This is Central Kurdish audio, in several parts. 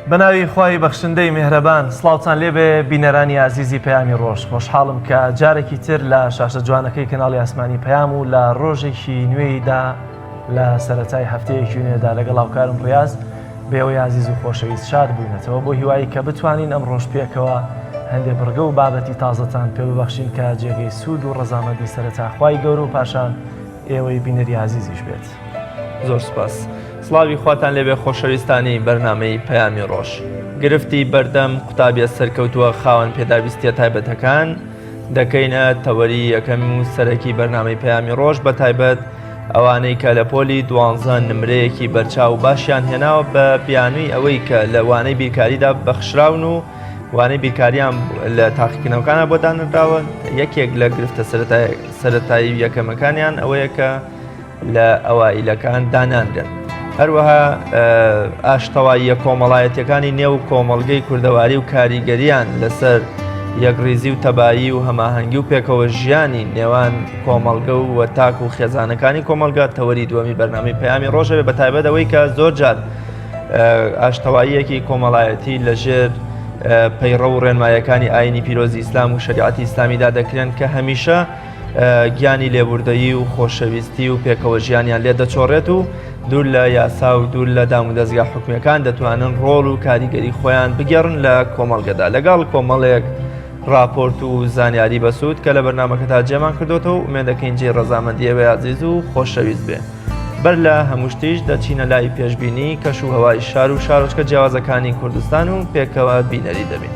بەناوی خوای بەخشندەی میهرەبان، سڵاوتان لێبێ بینەرانی عزیزی پەیامی ڕۆژ. خۆشحاڵم کە جارێکی تر لە شاشە جوانەکەی کەناڵی ئاسمانی پەیام و لە ڕۆژێکی نوێیدا لە سەرەتای هەفتەیەکی نوێدا لەگەڵ هاوکارم ڕیاز بێەوەی عزیز و خۆشەویست شاد بووینەتەوە بۆ هیوایی کە بتوانین ئەم ڕۆژ پێکەوە هەندێک بڕگە و بابەتی تازەتان پێ ببەخشین کە جێگەی سوود و ڕەزامەندی سەرەتاخوای گەورە و پاشان ئێوەی بینەری عزیزیش بێت. زۆر سپاس. سڵاوی خواتان لێبێ خۆشەویستانی بەرنامەی پەیامی ڕۆژ. گرفتی بەردەم قوتابیە سەرکەوتووە خاوەن پێداویستیە تایبەتەکان دەکەینە تەوەری یەکەم و سەرەکی بەرنامەی پەیامی ڕۆژ، بە تایبەت ئەوانەی کە لە پۆلی 12 نمرەیەکی بەرچاو باشیان هێناوە بە بیانووی ئەوەی کە لە وانەی بیرکاریدا بەخشراون و وانەی بیرکاریان لە تاقیکردنەوەکانە بۆ دانراوە. یەکێک لە گرفتە سەرەتایی یەکەمەکانیان ئەوەیە کە لە ئەوائیلەکان داناندرێن. هەروەها ئاشتەواییە کۆمەڵایەتیەکانی نێو کۆمەڵگەی کوردەواری و کاریگەریان لەسەر یەکڕیزی و تەبایی و هەماهەنگی و پێکەوە ژیانی نێوان کۆمەڵگە و وەتاک و خێزانەکانی کۆمەلگا تەوەری دووەمی بەرنامەی پەیامی ڕۆژەوێ، بە تایبەت ئەوەی کە زۆر جار ئاشتەواییەکی کۆمەڵایەتی لەژێر پەیڕە و ڕێنمایەکانی ئاینی پیرۆزی ئیسلام و شریعەتی ئیسلامیدا دەکرێن کە هەمیشە گیانی لێبوردەیی و خۆشەویستی و پێکەوە ژیانیان لێ دەچۆڕێت و دوور لە یاسا و دوور لە دام و دەستگا حکومیەکان دەتوانن ڕۆڵ و کاریگەری خۆیان بگەڕن لە کۆمەڵگەدا لەگەڵ کۆمەڵێک راپۆرت و زانیاری بەسوود کە لە بەرنامەکەتا جێمان کردوتەوە. ئومێدەکەین جێ ڕەزامەندیەوەی عزیز و خۆشەویست بێ. بەر لە هەموو شتیش دەچینە لای پێشبینی کەش و هەوای شار و شارۆچکە جیاوازەکانی کوردستان و پێکەوە بینەری دەبین.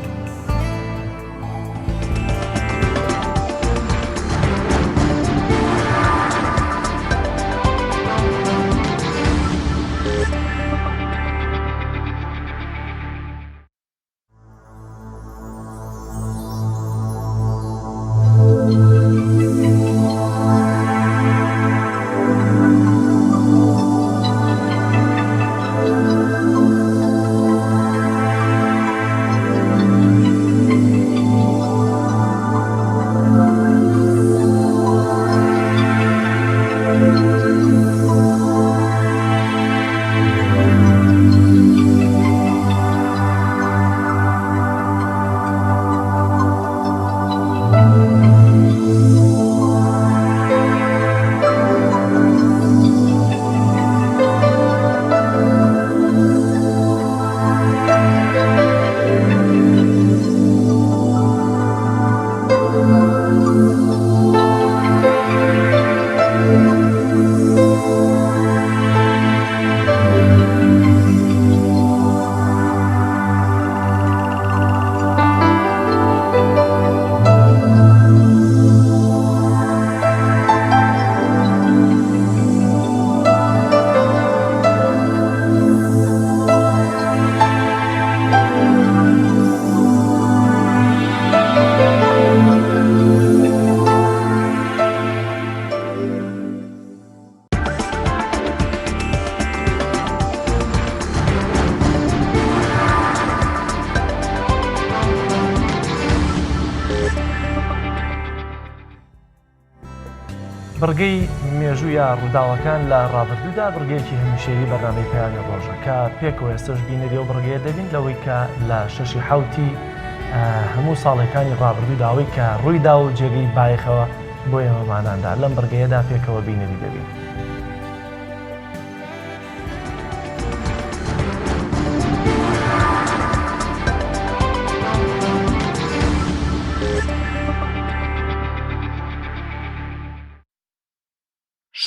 بڕگەی مێژوویە ڕووداوەکان لە ڕابردوودا بڕگەیەکی هەمیشەیی بەرنامەی پەیامی ڕۆژە کە پێکەوە ئێستش بینەری و بڕگەیە دەبین لەوەی کە لە 6 حوتی هەموو ساڵەکانی ڕابردووداوەی کە ڕوویدا و جێگەی بایەخەوە بۆ ئێمەماناندا لەم بڕگەیەدا پێکەوە بینەری دەبین.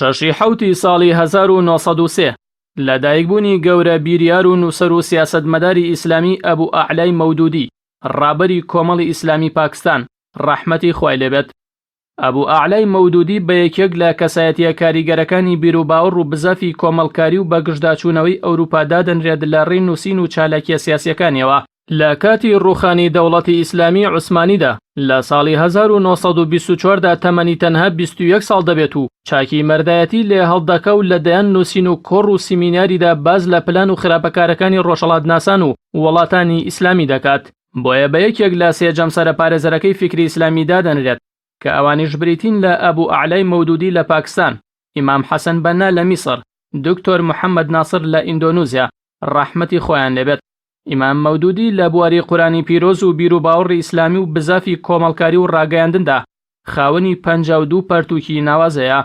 شەشی حوتی ساڵی 1993 لەدایکبوونی گەورە بیریار و نووسەر و سیاسەتمەداری ئیسلامی ئەبوو ئەعلای مەودودی ڕابەری کۆمەڵی ئیسلامی پاکستان ڕەحمەتی خوای لێبێت. ئەبوو ئەعلای مەودودی بە یەکێک لە کەسایەتیە کاریگەرەکانی بیرروباوەڕ و بزەفی کۆمەڵکاری و بەگشتداچوونەوەی ئەوروپادا دەنرێت لە ڕێی نووسین و چالاکیە سیاسیەکانیەوە. لە کاتی ڕوخانی دەوڵەتی ئیسلامی عوسمانیدا لە ساڵی 1924دا تەمەنی تەنها 21 ساڵ دەبێت و چاکی مەردایەتی لێ هەڵدەکە و لەدایان نووسین و کۆڕ و سیمیناریدا باز لە پلان و خراپەکارەکانی ڕۆژهەڵاتناسان و وڵاتانی ئیسلامی دەکات. بۆیە بە یەکێک لە سێجەم سەرپارێزەرەکەی فکری ئیسلامیدا دەنرێت کە ئەوانیش بریتین لە ئەبوو ئەعلای مەودودی لە پاکستان، ئیمام حەسەن بەنا لە میسر، دکتۆر محەممەد ناسر لە ئیندۆنوزیا ڕەحمەتی خۆیان لێبێت، ئیمام مەودودی لە بواری قورانی پیرۆز و بیر و باوەڕی ئیسلامی و بزافی کۆمەڵکاری و ڕاگەیاندندا خاوەنی 52 پەرتووکی ناوازەیە.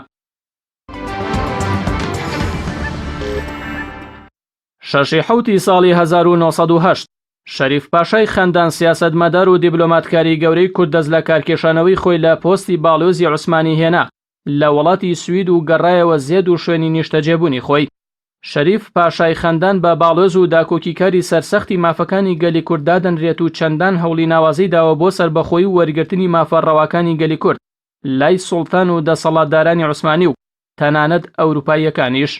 6 ساڵی 1970 شەریف پاشای خەندان سیاسەتمەدار و دیبلۆماتکاری گەورەی کورد دەست لە کارکێشانەوەی خۆی لە پۆستی باڵۆزی عوسمانی هێنا لە وڵاتی سوید و گەڕایەوە زێد و شوێنی نیشتەجێبوونی خۆی. شەریف پاشای خەندان بە باڵۆز و داکۆکیکاری سەرسەختی مافەکانی گەلی کورد دادەنرێت و چەندان هەوڵی ناوازی داوە بۆ سەربەخۆیی و وەرگرتنی مافەڕەواکانی گەلی کورد لای سوڵتان و دەسەڵاتدارانی عوسمانی و تەنانەت ئەوروپاییەکانیش.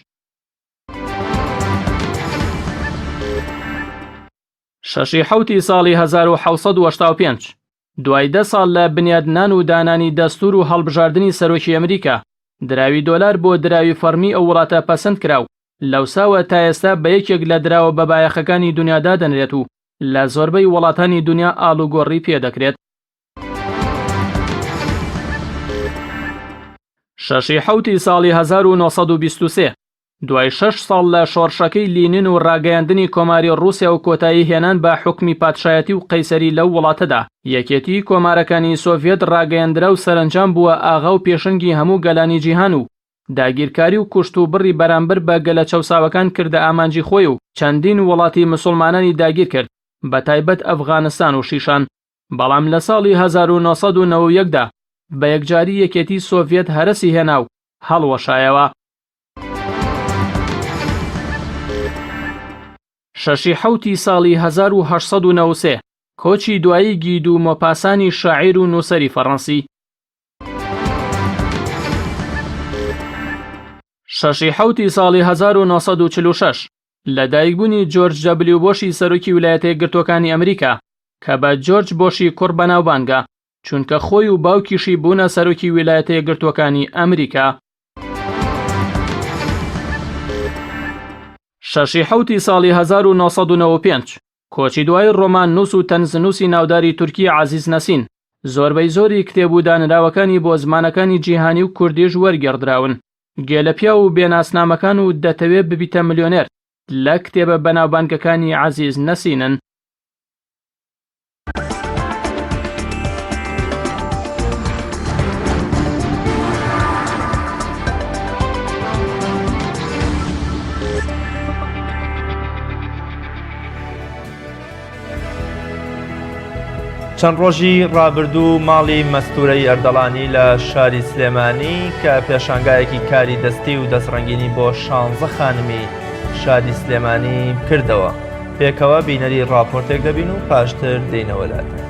6 ساڵی 1985 دوای 10 ساڵ لە بنیادنان و دانانی دەستور و هەڵبژاردننی سەرۆکی ئەمریکا دراوی دۆلار بۆ دراوی فەرمی ئەو وڵاتە پەسەند کراو لەوساوە تا ئێستا بە یەکێک لە دراوە بە بایەخەکانی دنیادا دەنرێت و لە زۆربەی وڵاتانی دنیا ئاڵوگۆڕی پێدەکرێت. 6 ساڵی 1923 دوای 6 ساڵ لە شۆڕشەکەی لینین و ڕاگەیاندنی کۆماری ڕووسیا و کۆتایی هێنان بە حکمی پادشایەتی و قەیسەری لەو وڵاتەدا یەکێتی کۆمارەکانی سۆڤێت ڕاگەیاندرا و سەرنجام بووە ئاغا و پێشەنگی هەموو گەلانی جیهان و داگیرکاری و کوشت و بڕی بەرامبەر بە گەلە چەوساوەکان کردە ئامانجی خۆی و چەندین وڵاتی مسلمانانی داگیر کرد بە تایبەت ئەفغانستان و شیشان. بەڵام لە ساڵی 1991دا بە یەکجاری یەکێتی سۆڤێت هەرەسی هێنا و هەڵوەشایەوە. 6 ساڵی 1893 کۆچی دوایی گید و مۆپاسانی شاعیر و نووسەری فەڕەنسی. 6 ساڵی 1946 لەدایکبوونی جۆرج دەبلیو بۆشی سەرۆکی ویلایەتە یەکگرتووەکانی ئەمریکا کە بە جۆرج بۆشی کوڕ بەناوبانگە چونکە خۆی و باوکیشی بوونە سەرۆکی ویلایەتە یەکگرتووەکانی ئەمریکا. 6 ساڵی 1995 کۆچی دوای ڕۆمان نووس و تەنزنووسی ناوداری تورکی عەزیز نەسین زۆربەی زۆری کتێب و دانراوەکانی بۆ زمانەکانی جیهانی و کوردیش وەرگێڕدراون. گێلەپیا و بێناسنامەکان و دەتەوێت ببیتە ملیۆنێر لە کتێبە بەناوبانگەکانی عەزیز نەسینن. چەند ڕۆژی ڕابردوو ماڵی مەستوورەی ئەردەڵانی لە شاری سلێمانی کە پێشانگایەکی کاری دەستی و دەستڕەنگینی بۆ 16 خانمی شاری سلێمانی کردەوە. پێکەوە بینەری ڕاپۆرتێک دەبین و پاشتر دێنەوەلاتە.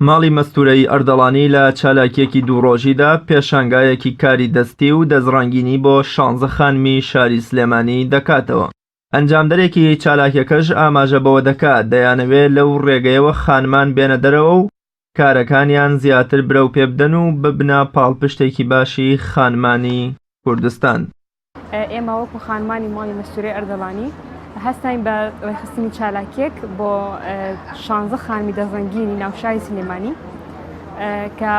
ماڵی مەستوورەی ئەردەڵانی لە چالاکیەکی دووڕۆژیدا پێشانگایەکی کاری دەستی و دەزڕەنگینی بۆ 16 خانمی شاری سلێمانی دەکاتەوە. ئەنجامدەرێکی چالاکیەکەش ئاماژە بەوە دەکات دەیانەوێت لەو ڕێگەیەوە خانمان بێنە دەرەوە و کارەکانیان زیاتر برەو پێ بدەن و ببنە پاڵپشتێکی باشی خانمانی کوردستان. ئێمە وەکو خانمانی ماڵی مەستوورەی ئەردەڵانی هەستین بە ڕێخستنی چالاکیەک بۆ 16 خانمی دەزڕەنگینی ناوشاری سلێمانی کە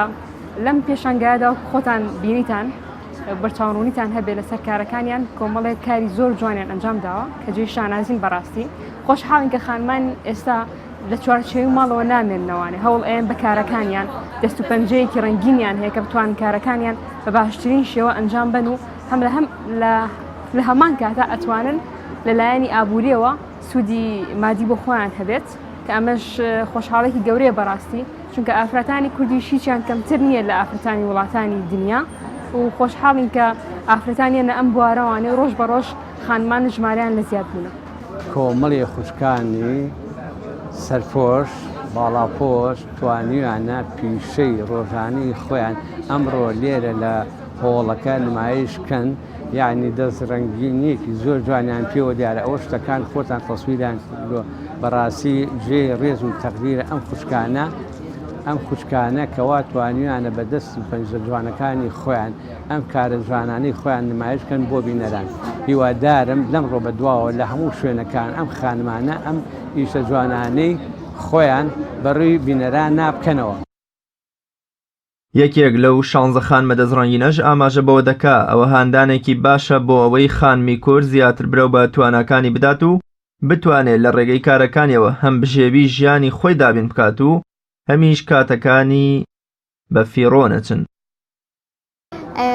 لەم پێشانگایەدا خۆتان بینیتان بەرچاوڕوونیتان هەبێت لەسەر کارەکانیان کۆمەڵێک کاری زۆر جوانیان ئەنجام داوە کە جێی شانازین بەڕاستی خۆشحاڵین کە خانمان ئێستا لە چوارچێوی ماڵەوە نامێننەوەوانێ هەوڵ ئێن بە کارەکانیان دەست و پەنجەیەکی ڕەنگینیان هەیە کە بتوان کارەکانیان بە باشترین شێوە ئەنجام بن و هەم لە هەمان کاتە ئەتوانن لەلایەنی ئابووریەوە سوودی مادی بۆ خۆیان هەبێت کە ئەمەش خۆشحاڵێکی گەورەیە بەڕاستی چونکە ئافرەتانی کوردی هیچیان کەمتر نییە لە ئافرەتانی وڵاتانی دنیا و خۆشحاڵین کە ئافرەتانیان لە ئەم بوارەوانێ ڕۆژ بە ڕۆژ خانمان ژمارەیان لە زیاد بوونە. کۆمەڵی خوشکانی سەرپۆش باڵاپۆش توانیوانە پیشەی ڕۆژانەی خۆیان ئەمڕۆ لێرە لە هۆڵەکە نمایشکەن یعنی دەستڕەنگینیەکی زۆر جوانیان پێوە دیارە ئەوە شتەکان خۆتان تەسویریان بەڕاستی ژێ ڕێز و تەقدیرە ئەم خوشکانە کەوا توانیوانە بە دەست پەنجە جوانەکانی خۆیان ئەم کارە جوانانەی خۆیان نمایشکەن بۆ بینەران. هیوادارم لەمڕۆ بەدواوە لە هەموو شوێنەکان ئەم خانمانە ئەم ئیشە جوانانەی خۆیان بەڕووی بینەران نابکەنەوە. یەکێک لەو 16 خانمە دەزڕەنگینەش ئاماژە بەوە دەکا ئەوە هاندانێکی باشە بۆ ئەوەی خانمی کورد زیاتر برەو بە تواناکانی بدات و بتوانێت لە ڕێگەی کارەکانیەوە هەم بژێوی ژیانی خۆی دابین بکات و هەمیش کاتەکانی بە فیڕۆ نەچن.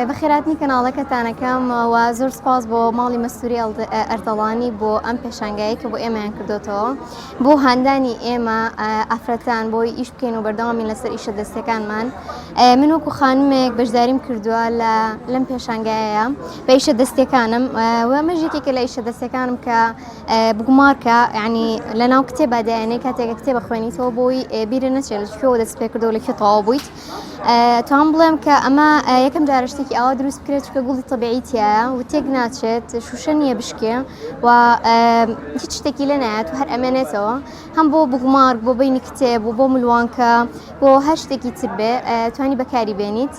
بەخێراتنی کەناڵەکەتانەکەم و زۆر سپاس بۆ ماڵی مەستوری ئەردەڵانی بۆ ئەم پێشانگایی کە بۆ ئێمەیان کردوتەوە بۆ هاندانی ئێمە ئافرەتان بۆی ئیش بکەین و بەردەوامی لەسەر ئیشە دەستەکانمان. من وەکو خانمێک بەشداریم کردووە لەم پێشانگایە بە ئیشە دەستەکانم و مەژێکێکە لە ئیشە دەستەکانم کە بگومارکە ینی لە ناو کتێبە دایانەی کاتێکە کتێبە خوێنیتەوە بۆی بیرە نەچێت لەکوێوە دەست پێ کردەوە لەکوێ تەواو بوویت. تام بڵێم کە ئەمە یەکەم جارە شتێکی ئەوە دروست بکرێت کە گوڵی تەبیعیتیایە و تێک ناچێت شوشە نییە بشکێ و هیچ شتێکی لە نایەت و هەر ئەمێنێتەوە هەم بۆ بگومارک بۆ بینی کتێب و بۆ ملوانکە بۆ هەر شتێکی تر بێ توانی بەکاری بێنیت.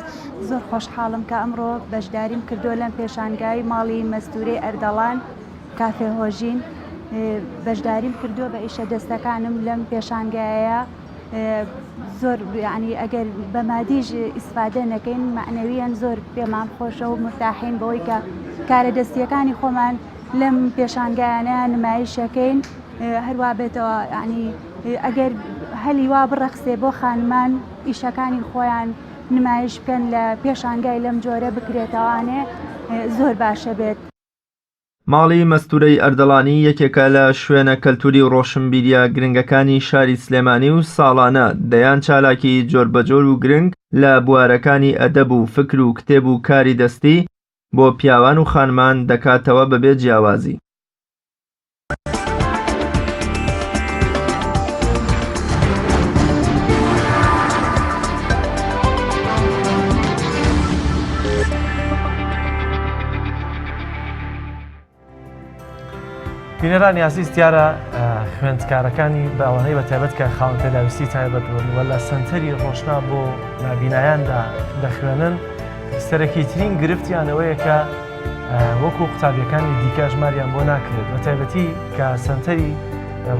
زۆر خۆشحاڵم کە ئەمڕۆ بەشداریم کردو لەم پێشانگای ماڵی مەستورەی ئەردەڵان کافێ هۆژین بەشداریم کردووە بە ئیشە دەستەکانم لەم پێشانگایە. زۆر ینی ئەگەر بە مادیژ ئیسفادە نەکەین معنەویان زۆر پێمان خۆشە و مرتاحین بەوەی کە کارە دەستیەکانی خۆمان لەم پێشانگایانە نمایشەکەین هەروە بێتەوە ینی ئەگەر هەلی وا بڕەخسێ بۆ خانمان ئیشەکانی خۆیان نمایش بکەن لە پێشانگای لەم جۆرە بکرێتەوانێ زۆر باشە بێت. ماڵی مەستورەی ئەردەڵانی یەکێکە لە شوێنە کەلتوری و ڕۆشنبیریە گرنگەکانی شاری سلێمانی و ساڵانە دەیان چالاکی جۆربەجۆر و گرنگ لە بوارەکانی ئەدەب و فکر و کتێب و کاری دەستی بۆ پیاوان و خانمان دەکاتەوە بەبێ جیاوازی. بینەرانی عزیز دیارە خوێندکارەکانی باوانەی بە تایبەت کە خاوەن پێداویستی تایبەت بوون و لە سنتەری ڕۆژنا بۆ نابینایاندا دەخوێنن سەرەکی ترین گرفتیانەوەیە کە وەکو قوتابیەکانی دیکە ژماریان بۆ ناکرێت بە تایبەتی کە سنتەری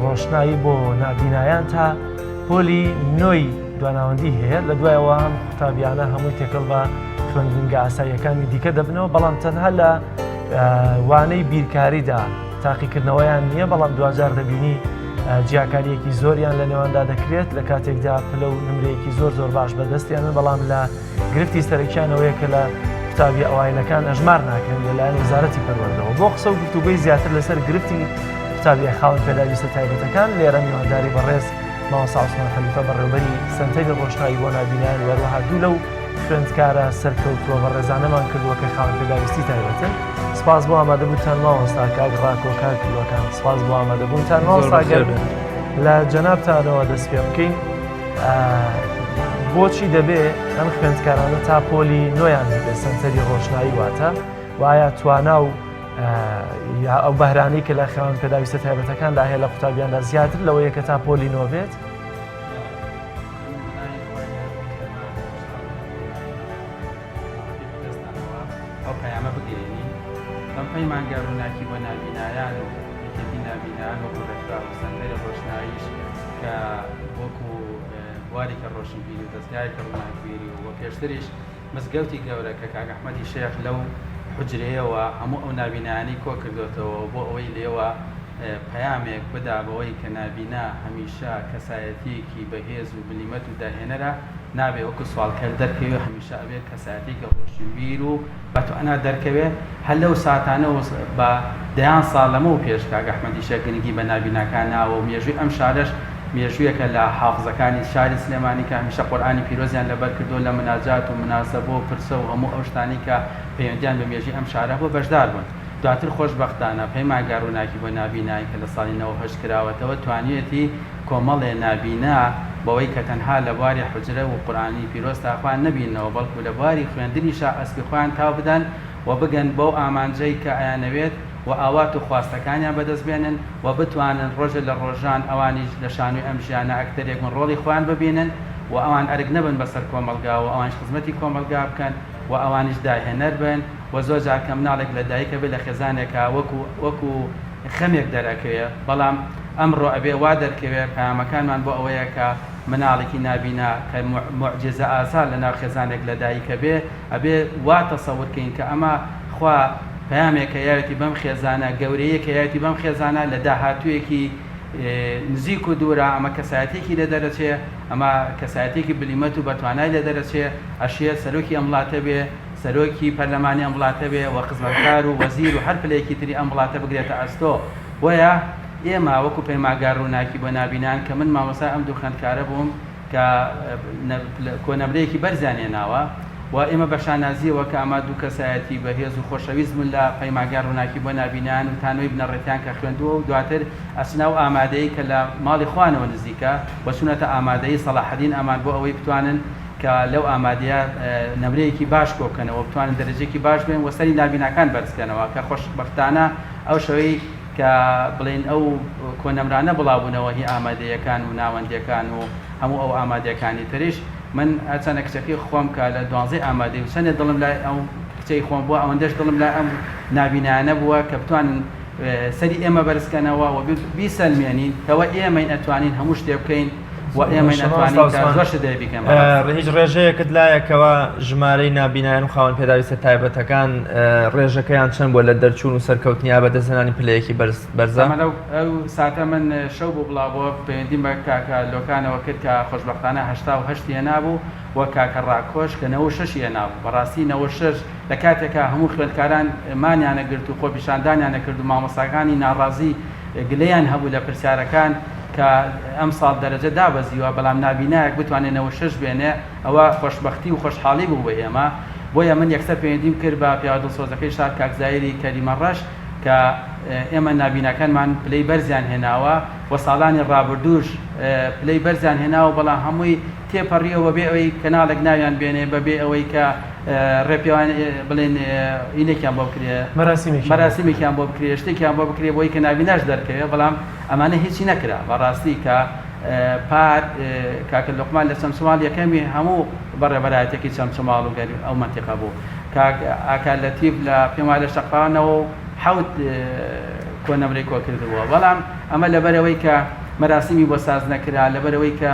ڕۆشنایی بۆ نابینایان تا پۆلی نۆی دواناوەندی هەیە لە دوایەوە هەم قوتابیانە هەمووی تێکەڵ بە خوێندنگە ئاساییەکانی دیکە دەبنەوە بەڵام تەنها لە وانەی بیرکاریدا تاقیکردنەوەیان نییە بەڵام دوجار دەبینی جیاکاریەکی زۆریان لە نێواندا دەکرێت لە کاتێکدا پلە و نمرەیەکی زۆر باش بەدەستیانە بەڵام لە گرفتی سەرەکیانەوەیە کە لە قوتابی ئەوایلەکان ئەژمار ناکەن لەلایەن وزارەتی پەروەردەوە بۆ قسە و گفتوگوی زیاتر لەسەر گرفتی قوتابی خاوەن پێداویستە تایبەتەکان لێرە میوانداری بەڕێز مامۆستا عوسمان خەلیفە بەڕێوەبەری سنتەری ڕۆژنایی بۆ نابینایان وەروەها دوو لەو خوێندکارە سەرکەوتووە بە ڕێزانەمان کردووە کە خاوەن پێداویستی تایبەتن. سپاس بۆ ئامادەبوونتان مامۆستا کاک ڕاکۆکار کردوەکان سپاس بۆ ئامادەبوونتان مامۆستاگەر لە جەنابتانەوە دەست پێ بکەین بۆچی دەبێ ئەم خوێندکارانە تا پۆلی نۆیان هەبێت سنتەری ڕۆژنایی واتە و ئایا توانا و ئەو بەهرانەی کە لە خاوەن پێداویستە تایبەتەکاندا هەیە لە قوتابیاندا زیاتر لەوەیە کە تا پۆلی نۆ بێت؟ پەیمانگە ڕووناکی بۆ نابینایان و یەکێتی نابینایان وەکو ڕێکخرا و سەنتەری ڕۆشناییش کە وەکو بوارێکە ڕۆشنبیری و دەستگایەکە ڕووناکبیری و وە پێشتریش مزگەوتی گەورە کە کاک ئەحمەدی شێخ لەو حجرەیەوە هەموو ئەو نابینایانی کۆ کردوێتەوە بۆ ئەوەی لێوە پەیامێک بدا بەوەی کە نابینا هەمیشە کەسایەتیەکی بەهێز و بلیمەت و داهێنەرە نابێ وەکو سوالکەر دەرکەوێ هەمیشە ئەبێت کەسایەتێکە ڕۆشنبیر و بەتوانە دەرکەوێ هەر لەو ساتانە بە دەیان ساڵ لەمە و پێش کاک ئەحمەدی شێخ گرنگی بە نابیناکان ناوە و مێژووی ئەم شارەش مێژوویەکە لە حافزەکانی شاری سلێمانی کە هەمیشە قورئانی پیرۆزیان لەبەر کردووە لە مناجات و مناسەبە و پرسە و هەموو ئەو شتانی کە پەیوەندیان بە مێژووی ئەم شارە بۆ بەشدار بوون. دواتر خۆشبەختانە پەیمانگە ڕووناکی بۆ نابینایی کە لە ساڵی 98 کراوەتەوە توانیەتی کۆمەڵێ نابینا بەوەی کە تەنها لە بواری حجرە و قورئانی پیرۆز تاخوان نەبینەوە بەڵکو لە بواری خوێندنیشا ئەسپی خۆیان تاو بدەن و بگەن بەو ئامانجەی کە ئەیانەوێت و ئاوات و خواستەکانیان بەدەست بێنن و بتوانن ڕۆژە لە ڕۆژان ئەوانیش لە شانوی ئەم ژیانە ئەکتەرێک من ڕۆڵی خۆیان ببینن و ئەوان ئەرگ نەبن بەسەر کۆمەلگا و ئەوانش خزمەتی کۆمەلگا بکەن و ئەوانیش داهێنەر بن و زۆر جار کە مناڵێک لە دایکە بێت لە خێزانێکە وەکو خەمێک دەرەکەوێ بەڵام ئەمڕۆ ئەبێ وا دەرکەوێت پەیامەکانمان بۆ ئەوەیە کە مناڵێکی نابینا کە معجزە ئاسا لە ناو خێزانێک لە دایکە بێ ئەبێ وا تەسەورکەین کە ئەمە خوا پەیامێک کە یاوێتی بەم خێزانە گەورەیە کە یاوێتی بەم خێزانە لە داهاتوویەکی نزیک و دوورە ئەمە کەسایەتێکی لە دەرەچێ ئەمە کەسایەتێکی بلیمەت و بەتوانای لە دەرەچێ ئەشێ سەرۆکی ئەم وڵاتە بێ سەرۆکی پەرلەمانی ئەم وڵاتە بێ و خزمەتکار و وەزیر و هەر پلەیەکی تری ئەم وڵاتە بگرێتە ئەستۆ وەیە ئێمە وەکو پەیماگار ڕووناکی بۆ نابینان کە من مامۆسای ئەم دوو خوێندکارە بووم کە کۆنەبرەیەکی بەرزانێناوە و ئێمە بەشانازیەوە کە ئەمە دوو کەسایەتی بەهێز و خۆشەویست من لە پەیماگار ڕووناکی بۆ نابینان و تانۆی بنەڕێتیان کە خوێندووە و دواتر ئەچنە و ئامادەی کە لە ماڵی خوانەوە نزیکە و چونەتە ئامادەی سەلاحەدین ئەمان بۆ ئەوەی بتوانن کە لەو ئامادەیە نەمرەیەکی باش کۆبکەنەوە بتوانن دەرەجێکی باش بێن و سەری نابینەکان بەرزکەنەوە کە خۆشبەختانە ئەو شەوەی کە بڵێن ئەو کۆنەمرانە بڵاوبوونەوە هی ئامادەیەکان و ناوەندیەکان و هەموو ئەو ئامادەکانی تریش من ئەچەنە کچەکەی خۆم کە لە 12 ئامادەی و سەنێ دڵم لای ئەو کچەی خۆم بووە ئەوەندەش دڵم لای ئەم نابینانە بووە کە بتوانن سەری ئێمە بەرزکەنەوە و بیسەلمێنین کەوە ئێمە ئەتوانین هەموو شتێ بکەین و ئێمە ناتوانین زۆر دەی بکەم هیچ ڕێژەیەکت لایەکەوە ژمارەی نابینایان و خاوەن پێداویستە تایبەتەکان ڕێژەکەیان چەند بۆ لە دەرچوون و سەرکەوتنیا بەدەستهێنانی پلەیەکی بەرزە ئەو ساتە من شەو بۆ بڵاوەوە پەیوەندیم بە کاکە لۆکانەوە کرد کە خۆشبەختانە 88 هێنابوو وە کاکە ڕاکۆش کە 96 هێنابوو بەڕاستی 96 لە کاتێکە هەموو خوێندکاران مانیانە گرت و خۆپیشاندانیانە کرد و مامۆستاکانی ناڕازی گلەیان هەبوو لە پرسیارەکان کە ئەم ساڵ دەرەجە دابەزیوە بەڵام نابینایەک بتوانێت 96 بێنێ ئەوە خۆشبەختی و خۆشحاڵی بوو بە ئێمە بۆیە من یەکسەر پەیوەندیم کرد بە پیادەسۆزەکەی شار کاکزایری کەریمە ڕەش کە ئێمە نابینەکانمان پلەی بەرزیان هێناوە و ساڵانی ڕابردوش پلەی بەرزیان هێناوە بەڵام هەمووی تێپەڕیەوە بێ ئەوەی کەناڵێک ناویان بێنێ بەبێ ئەوەی کە ڕێپیوان بڵێن ئینێکیان بۆ بکرێ مەراسیمێکیان بۆ بکرێ شتێکیان بۆ بکرێ بۆی کە نابیناش دەرکەوێت بەڵام ئەمانە هیچی نەکرا بەڕاستی کە پار کاکە لوقمان لە چەمچماڵ یەکەمی هەموو بەڕێبەرایەتێکی چەمچماڵ و گەری ئەو منتیقە بوو ئاکا لەتیب لە پێما لە شەقاوانەوە حەوت کۆنەمرەی کۆ کردووە بەڵام ئەمە لەبەرەوەی کە مەراسیمی بۆ ساز نەکرا لەبەرەوەی کە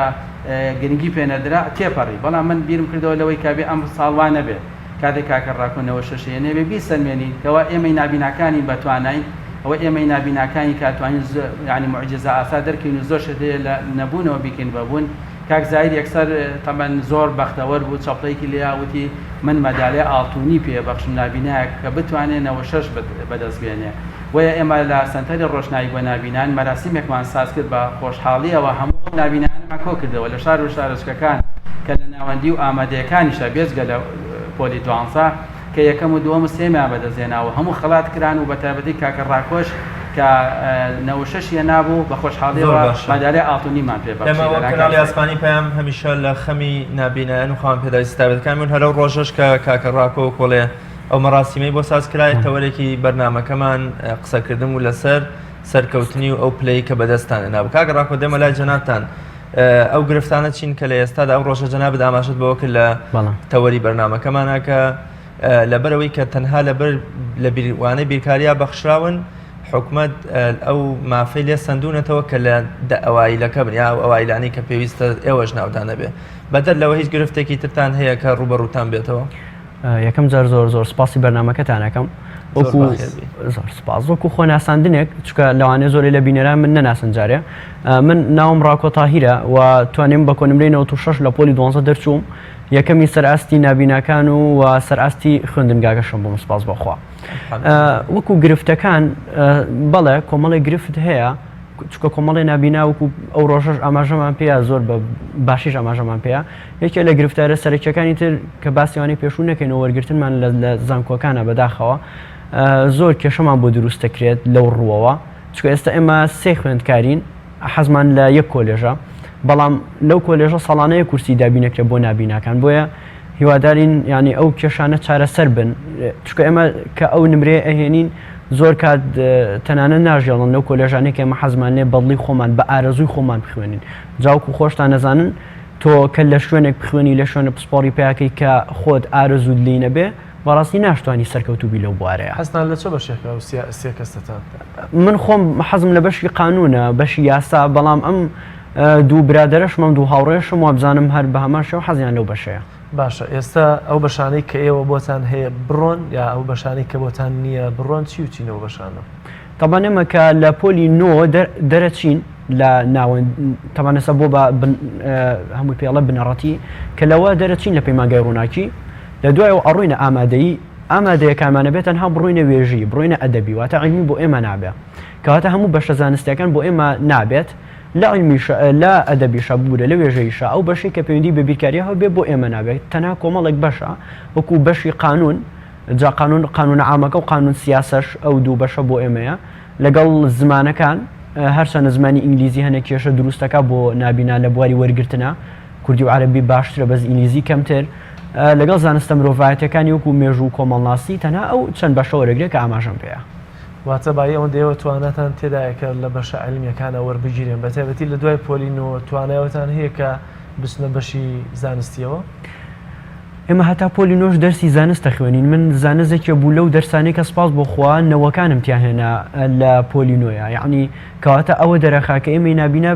گرنگی پێنەدرا تێپەڕی بەڵام من بیرم کردەوە لەوەی کابێ ئەم ساڵوانە بێت کاتێک کاکە ڕاکۆنەوە شەشەیە بێ بیسەلمێنی کەوا ئێمەی نابیناکانی بەتوانین ئەوە ئێمەی نابیناکانی کاتوانین ینی معجزە ئاسا دەرکەین و زۆر شتەیە لە نەبوونەوە بیکەین بەبوون کاک زایر یەکسەر تەمەەن زۆر بەختەوەر بوو چاپڵەیەکی لێیاوتی من مەدالێ ئاڵتوونی پێبەخشم نابینایەک کە بتوانێنەوە 6 بەدەست بێنێ وەیە ئێمە لە سنتەری ڕۆژنایی بۆ نابینان مەراسیمێکمان ساز کرد بە خۆشحاڵیەوە هەموو نابینانمان کۆ کردەوە لە شار و شارچکەکان کە لە ناوەندی و ئامادەیەکانیشە بێزگە لە پۆلی دوانسا کە یەکەم و دووەم و سێمیان بەدەستێناوە هەموو خەڵات کران و بە تایبەتی کاکە ڕاکۆش کە 96 نابوو بە خۆشحاڵیەوە مەدالێ ئاڵتوونیمان پێبەخشی ئاسمانی پێیان هەمیشە لە خەمی نابینایان و خاوەن پێداویستی تایبەتەکان من هەرە ڕۆژەش کە کاکە ڕاکۆ و کۆڵێ ئەو مەراسیمەی بۆ سازکرایە تەوەرێکی بەرنامەکەمان قسەکردم و لەسەر سەرکەوتنی و ئەو پلەی کە بەدەستانە نابوو کاکە ڕاکۆ دێمە لای جەنابتان ئەو گرفتانە چین کە لە ئێستادا ئەو ڕۆژە جەنابەت ئاماژەت بەوە کرد لە تەوەری بەرنامەکەمانە کە لەبەرەوەی کە تەنها لەبەر لە بیروانەی بیرکاریە بەخشراون حکومت ئەو مافەی لێ سندونەتەوە کە لە ئەوایلەکە بن یا ئەوایلانی کە پێویستە ئێوەش ناودانە بێ بەدەر لەوە هیچ گرفتێکی ترتان هەیە کە ڕوبەڕووتان بێتەوە یەکەم جار زۆر سپاسی بەرنامەکەتانەکەم وەکو زۆر سپاس وەکو خۆ ناساندنێک چکە لەوانێ زۆری لە بینەران من نەناسن جارێ من ناوم ڕاکۆ تاهیرە و توانیم بە کۆنمرەی 96 لە پۆلی 12 دەرچووم یەکەمی سەرئاستی نابیناکان و سەرئاستی خوێندنگاکەشم بۆم سپاس بەخوا وەکو گرفتەکان بەڵێ کۆمەڵی گرفت هەیە چکە کۆمەڵی نابینا وەکو ئەو ڕۆژەش ئاماژەمان پێە زۆر بە باشیش ئاماژەمان پێە یەکێ لە گرفتارە سەرەکیەکانی تر کە باسیوانی پێشوو نەکەینەوە وەرگرتنمان لە زانکۆکانە بەداخەوە زۆر کێشەمان بۆ دروست دەکرێت لەو ڕووەوە چکە ئێستا ئێمە سێ خوێندکارین حەزمان لە یەک کۆلێژە بەڵام لەو کۆلێژە ساڵانەیە کورسی دابینەکرێت بۆ نابیناکان بۆیە هیوادارین ینی ئەو کێشانە چارەسەر بن چکە ئێمە کە ئەو نمرێ ئەهێنین زۆر کات تەنانە ناژێڵن لەو کۆلێژانێک ئێمە حەزمان لێ بەڵی خۆمان بە ئارەزووی خۆمان بخوێنین جاوکو خۆشتان نەزانن تۆ کە لە شوێنێک بخوێنی لە شوێنە پسپۆری پیاکەی کە خۆت ئارەزوود لی نەبێ بەڕاستی ناشتوانی سەرکەوتوبی لەو بوارەیە. حەزتان لە چه بەشێکە و سێ کەستتان؟ من خۆم حەزم لە بەشی قانونە، بەشی یاسا، بەڵام ئەم دوو برادرەشمەم دوو هاوڕێشم و بزانم هەر بە هەمان شێوە حەزیان لەو بەشەیە. باشە، ئێستا ئەو بەشانەی کە ئێوە بۆتان هەیە بڕۆن یا ئەو بەشانەی کە بۆتان نییە بڕۆن چی و چینەوە بەشانە؟ تەبان ئێمە کە لە پۆلی نۆ دەرەچین لە ناوەند تەمانەسە بۆ بە هەمووی پێڵە بنەڕەتی کە لەوە دەرەچین لە پەیمانگای ڕووناکی، لە دوایەوە ئەڕووینە ئامادەیەکانمانە بێتەن ها بڕووینە وێژی، بڕووینە ئەدەبی، واتە عیلمی بۆ ئێمە نابێت، کەواتە هەموو بەشە زانستیەکان بۆ ئێمە نابێت، لە ئەدەبیشە بوورە لە وێژەیشە ئەو بەشی کە پەیوەندی بە بیرکاریەوە بێ بۆ ئێمە نابێت، تەنها کۆمەڵێک بەشە وەکو بەشی قانون، جا قانون عامەکە و قانون سیاسەش ئەو دوو بەشە بۆ ئێمەیە، لەگەڵ زمانەکان هەرچەندە زمانی ئینگلیزی هەنێک کێشە دروستەکە بۆ نابینا لە بواری وەرگرتنە، کوردی و عەرەبی باشترە بەس ئینگلیزی کەمتر، لەگەڵ زانستە مرۆڤایەتەکانی وەکو مێژوو و کۆمەڵناسی تەنها ئەو چەند بەشە وەرەگرێت کە ئاماژەم پێیە. واتە بای ئەوەن دەیەوە توانەتان تێدایەکە لە بەشە عیلمیەکانە وەربگیرێن، بە تایبەتی لە دوای پۆلینەوە توانایەوەتان هەیە کە بچنە بەشی زانستیەوە؟ ئێمە هەتا پۆلی نۆش دەرسی زانستە خوێنین، من زانستێکە بوو لەو دەرسانەی کە سپاس بۆ خوا نەوەکانم تیاهێنا لە پۆلی نۆیە، یعنی کەواتە ئەوە دەرەخا کە ئێمەی نابینە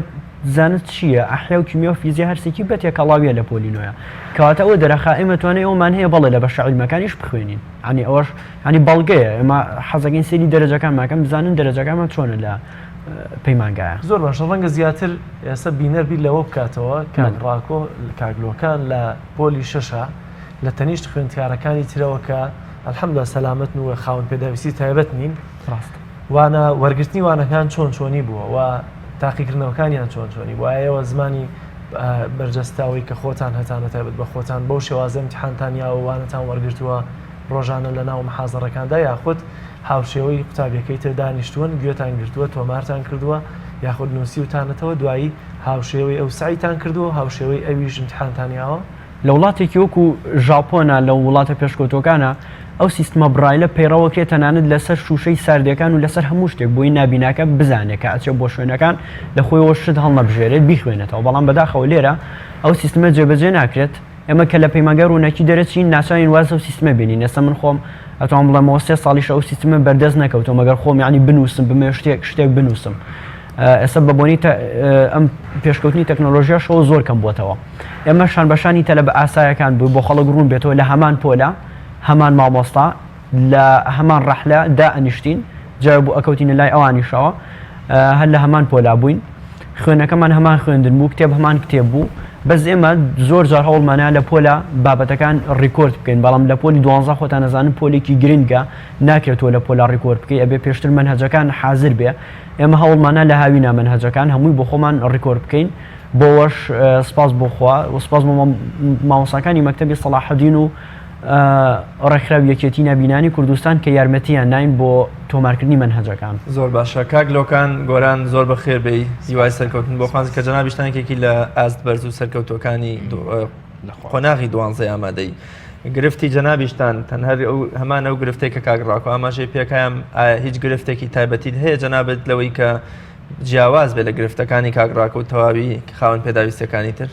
زانست چییە، ئەحیا و کیمیا و فیزیا هەرسێکی بەتێکەڵاویە لە پۆلی نۆیە، کەواتە ئەوە دەرەخا ئێمە توانێت ئەومان هەیە بەڵێ لە بەشە عیلمەکانیش بخوێنین، ینی ئەوەش ینی بەڵگەیە، ئێمە حەزەکەین سێری دەرەجەکان ماکەم بزانن دەرەجەکانمان چۆنە لە پەیمانگایە. زۆر باشە، ڕەنگە زیاتر ئێستا بینەربی لەوە بکاتەوە کاگڕاکۆ کاگلۆکان لە پۆلی شەشە لە تەنیشت خوێندکارەکانی ترەوە کە ئەلحەمدولیلا سەلامەت و خاوەن پێداویستی تایبەت نین، ڕاست وانە وەرگرتنی وانەکان چۆنی بووە و تاقیکردنەوەکانیان چۆنی وایەوە زمانی بەرجەستاوی کە خۆتان هەتانە تایبەت بە خۆتان بەو شێوازە امتحانتان یاوانتان وەرگرتووە ڕۆژانە لە ناو محازەڕەکاندا، یاخود هاوشێوەی قوتابیەکەی تر دانیشتوون گوێتان گرتووە تۆمارتان کردووە یاخود نووسی وتانەتەوە، دوایی هاوشێوەی ئەو سعیتان کردووە، هاوشێوەی ئەویش امتحانتان یاوە. لە وڵاتێکی وەکو ژاپۆنە لە وڵاتە پێشکەوتەکانە ئەو سیستمە برایلە پەیڕەوەکرێت تەنانەت لەسەر شوشەی ساردەکان و لەسەر هەموو شتێک بۆی نابیناکە بزانێت کە ئەچێت بۆ شوێنەکان لە خۆیەوە شت هەڵنەبژێرێت بیخوێنێتەوە، بەڵام بەداخەوە لێرە ئەو سیستمە جێبەجێ ناکرێت. ئێمە کە لە پەیمانگای ڕووناکی دەرەچین ناچین وازە و سیستمە بینین، ئێستا من خۆم ئەتوانم بڵێمەوە 3 ساڵیش ئەو سیستمە بەردەست نەکەوتەوە مەگەر خۆم یعنی بنووسم بمێ شتێک بنووسم. ئێستا بەبوونی ئەم پێشکەوتنی تەکنۆلۆژیاشەوە زۆر کەم بووەتەوە. ئێمە شان بەشانی تەلە بە ئاسایەکان بوو بۆ خەڵک ڕوون بێتەوە لە هەمان پۆلە، هەمان مامۆستا، لە هەمان ڕەحلە دائەنیشتین، جا بوو ئەکەوتینە لای ئەوانیشەوە، هەر لە هەمان پۆلا بووین، خوێنەکەمان هەمان خوێندن بوو، کتێب هەمان کتێب بوو، بەس ئێمە زۆر جار هەوڵمانە لە پۆلە بابەتەکان ڕیکۆرد بکەین، بەڵام لە پۆلی 12 خۆتان نەزانن پۆلێکی گرنگە ناکرێتەوە لە پۆلا ڕیکۆرد بکەی، ئەبێ پێشتر مەنهەجەکان حازر بێ. ئێمە هەوڵمانە لە هاوینە مەنهەجەکان هەمووی بۆ خۆمان ڕیکۆرد بکەین، بۆەوەش سپاس بۆ خوا و سپاس بۆ مامۆستاکانی مەکتەبی سەلاحەدین و ڕێکخراو یەکێتی نابینانی کوردستان کە یارمەتیان ناین بۆ تۆمارکردنی مەنهەجەکان. زۆر باشە کاگلۆکان گۆران زۆر بەخێر بێی هیوای سەرکەوتن بۆ خوانز کە جەنابیشتانێکی لە ئاست بەرز و سەرکەوتەکانی قۆناغی دوانزەی ئامادەی گرفتی جەنابیشتان تەنها هەمان ئەو گرفتێک کە کاگڕاکۆ ئاماژەی پێکایەم هیچ گرفتێکی تایبەتیت هەیە جەنابەت لەوەی کە جیاواز بێ لە گرفتەکانی کاگڕاکۆ و تەواوی خاوەن پێداویستەکانی تر؟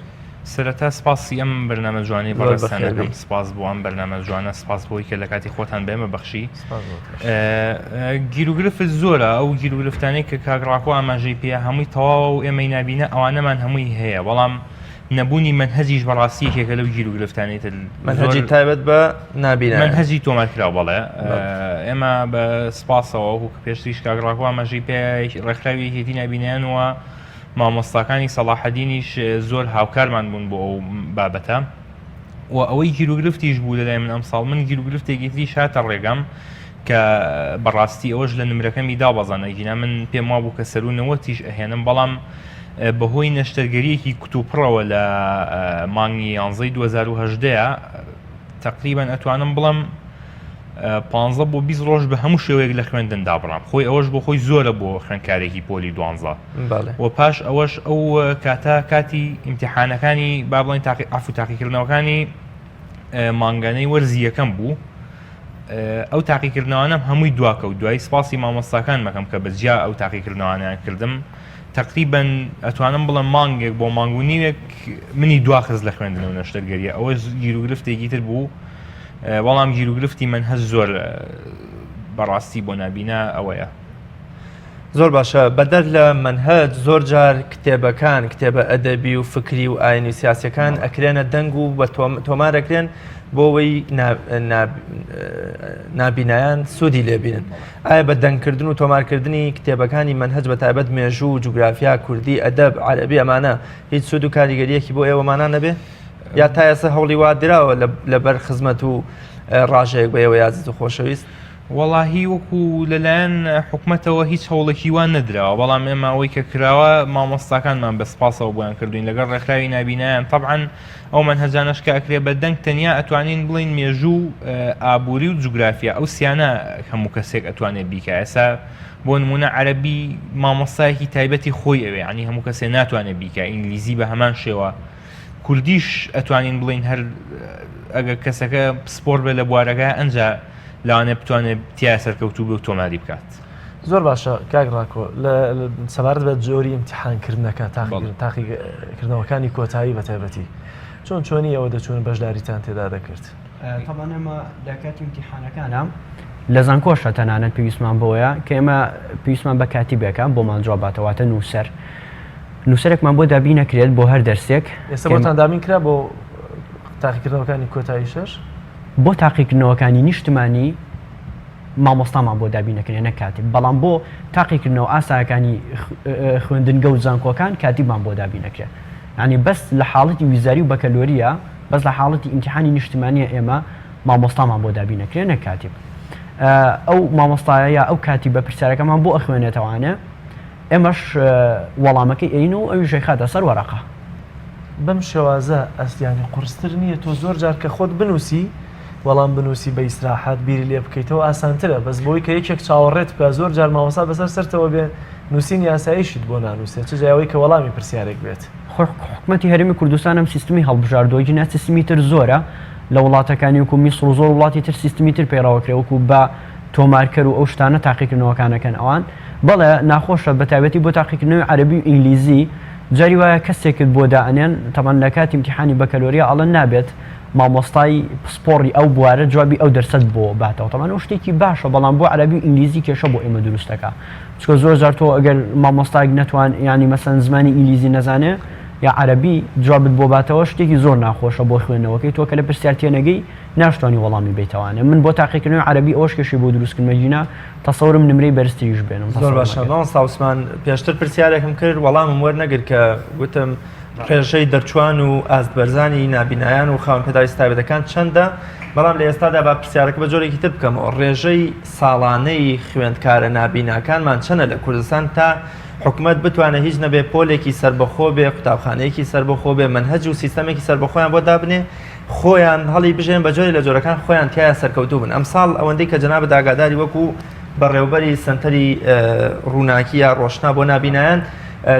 سەرەتا سپاسی ئەم بەرنامە جوانی بەڕێستانەکەم، سپاس بۆ ئەم بەرنامە جوانە، سپاس بۆی کە لە کاتی خۆتان بێمە بەخشی. گیرروگرفت زۆرە، ئەو گیرروگرفتانەی کە کاگڕاکۆ ئاماژەی پێ هەمووی تەواوە و ئێمەی نابینە ئەوانەمان هەمووی هەیە، بەڵام نەبوونی منهەجیش بەڕاستیەکێکە لەو گیرروگرفتانەی تر، منهەجی تایبەت بە نابینە، منهەجی تۆمارکراوە. بەڵێ ئێمە بە سپاسەوە وەکو پێشتریش کاگڕاکۆ ئاماژەی پێ ڕێکخراوی یەکێتی نابینیانەوە مامۆستاکانی سەلاحەدینیش زۆر هاوکارمان بوون بۆ ئەو بابەتە و ئەوەی گیرروگرفتیش بوو لەلای من ئەمساڵ من گیرروگرفتێکی تریش هاتە ڕێگەم کە بەڕاستی ئەوەش لە نمرەکەمی دابەزانە گینا من پێم وا بوو کە سەرونەوەتیش ئەهێنم، بەڵام بەهۆی نەشتەرگەریەکی کتوپڕەوە لە مانگی 11 2018 تقریبان ئەتوانم بڵم 15 بۆ 20 ڕۆژ بە هەموو شێوەیەک لە خوێندن دابڕام، خۆی ئەوەش بۆ خۆی زۆرە بۆ خوێندکارێکی پۆلی 12 و پاش ئەوەش ئەو کاتی ئیمتیحانەکانی با بڵێن ئافو تاقیکردنەوەکانی مانگانەی وەرزی یەکەم بوو، ئەو تاقیکردنەوەنم هەمووی دواکەوت، دوای سپاسی مامۆستاکان مەکەم کە بەجیا ئەو تاقیکردنەوەیان کردم، تقریبان ئەتوانم بڵم مانگێک بۆ مانگ و نیوێک منی دواخست لە خوێندنەوە نەشتەرگەریە، ئەوە گیرروگرفتێکی تر بوو بەڵام گیرروگرفتی منهەج زۆر بەڕاستی بۆ نابینا ئەوەیە. زۆر باشە بەدەر لە منهەج زۆر جار کتێبەکان کتێبە ئەدەبی و فکری و ئاینی و سیاسەکان ئەکرێنە دەنگ و بە تۆمارەکرێن بۆ ئەوەی نابینایان سوودی لێبینن. ئایا بە دەنگکردن و تۆمارکردنی کتێبەکانی منهەج بە تایبەت مێژوو و جوگرافیا کوردی ئەدەب عەرەبی ئەمانە هیچ سوود و کاریگەریەکی بۆ ئێوەمانە نەبێ یا تا ئێستا هەوڵی وا دراوە لەبەر خزمەت و ڕاژەیەک بە ئێوە یازیز و خۆشەویست؟ وەڵاهی وەکو لەلایەن حکوومەتەوە هیچ هەوڵێکی وان نەدراوە، بەڵام ئێمە ئەوەی کە کراوە مامۆستاکانمان بە سپاسەوە بۆیان کردوین لەگەڵ ڕێکخراوی نابینایان. طبعاً ئەو منهەجانەش کە ئەکرێ بە دەنگ تەنیا ئەتوانین بڵین مێژوو ئابووری و جوگرافیا ئەو سیانە هەموو کەسێک ئەتوانێت بیکە. ئێستا بۆ نمونە عەرەبی مامۆستایەکی تایبەتی خۆی ئەوێ، ینی هەموو کەسێ ناتوانێت بیکە. ئینگلیزی بە هەمان شێوە، کوردیش ئەتوانین بڵین هەر ئەگە کەسەکە پسپۆر بێ لە بوارەکە ئەنجا لاوانێ بتوانێت تیا سەرکەوتوو بێ و تۆماری بکات. زۆر باشە کاک ڕاکۆ لە سەبارەت بە جۆری ئیمتیحانکردنەکە تاقیکردنەوەکانی کۆتایی بە تایبەتی چۆنی ئەوە دەچون بەشداریتان تێدا دەکرد؟ تەمان ئێمە لە کاتی ئیمتیحانەکانە لە زانکۆشە تەنانەت پێویستمان بۆیە کە ئێمە پێویستمان بە کاتیبێکە بۆمان جواباتەواتە نووسەرێکمان بۆ دابی نەکرێت بۆ هەر دەرسێک. ئێستا بۆتان دامین کرا بۆ تاقیکردنەوەکانی کۆتایی شەش بۆ تاقیکردنەوەکانی نیشتمانی مامۆستامان بۆ دابی نەکرێت نەکاتیب، بەڵام بۆ تاقیکردنەوە ئاساکانی خوێندنگە و زانکۆکان کاتیبمان بۆ دابی نەکرێت. ینی بەس لە حاڵەتی ویزاری و بەکەلۆریە، بەس لە حاڵەتی ئیمتیحانی نیشتمانیە ئێمە مامۆستامان بۆ دابی نەکرێت نەکاتیب. ئەو مامۆستایە ئەو کاتی بە پرسیارەکەمان بۆ ئەخوێنێتەوانە، ئێمەش وەڵامەکەی ئەین و ئەویشەی خاتە سەر وەرەقە. بەم شێوازە ئەستیانی قورستر نییە تۆ زۆر جار کە خۆت بنووسی وەڵام بنووسی بە ئیسراحەت بیری لێ بکەیتەوە ئاسانترە، بەس بۆی کە یەکێک چاوەڕێت بکە زۆر جار مامۆستا بەسەر سەرتەوە بێ نووسین یاساییشت بۆ نانووسێت چ جایەوەی کە وەڵامی پرسیارێک بێت. حکومەتی هەرێمی کوردستان ئەم سیستمی هەڵبژاردۆی جنە سیستمی تر زۆرە لە وڵاتەکانی وەکو میسر و زۆر وڵاتی تر سیستمی تر پێڕاوەکرێ وەکو بە تۆمارکەر و ئەو شتانە تاقیکردنەوەکانەکەن ئەوان بەڵێ ناخۆشە بە تایبەتی بۆ تاقیکردنەوەی عەرەبی و ئینگلیزی جاری وایە کەسێکت بۆ دائنێن تەمان لە کاتی ئیمتیحانی بەکەلۆریە ئەڵەن نابێت مامۆستای پسپۆڕی ئەو بوارە جوابی ئەو دەرسەت بۆ باتەوە. تەمان ئەو شتێکی باشە، بەڵام بۆ عەرەبی و ئینگلیزی کێشە بۆ ئێمە دروستەکە، چکە زۆر جار تۆ ئەگەر مامۆستایەک نەتوان ینی مەسەن زمانی ئینگلیزی نەزانێ یا عەرەبی جوابت بۆ باتەوە شتێکی زۆر ناخۆشە بۆ خوێندنەوەکەی تۆ کە لە پرسیار تێنەگەی ناشتوانی وەڵامی بیتەوانێ. من بۆ تاقیکردنەوەی عەرەبی ئەوش کێشەی بۆ دروستکردنەوەی جینا تەسەورم نمرەی بەرزتریش بێنم. زۆر باشە مامۆستا عوسمان پێشتر پرسیارێکم کرد وەڵامم وەرنەگرت کە گوتم ڕێژەی دەرچوان و ئاستبەرزانی نابینایان و خاوەن پێداویستی تایبەتەکان چەندە، بەڵام لە ئێستادا با پرسیارەکە بە جۆرێکی تر بکەمەوە. ڕێژەی ساڵانەی خوێندکارە نابیناکانمان چەندە لە کوردستان تا حکومەت بتوانێت هیچ نەبێ پۆلێکی سربەخۆ بێ، قوتابخانەیەکی سربەخۆ بێ، منهەج و سیستەمێکی سربەخۆیان بۆ دابنێ، خۆیان هەڵی بژێن بە جۆری لە جۆرەکان خۆیان تایە سەرکەوتوو بن. ئەمساڵ ئەوەندەی کە جەنابەت ئاگاداری وەکو بەڕێوەبەری سەنتەری ڕووناکی یا ڕۆشنا بۆ نابینایان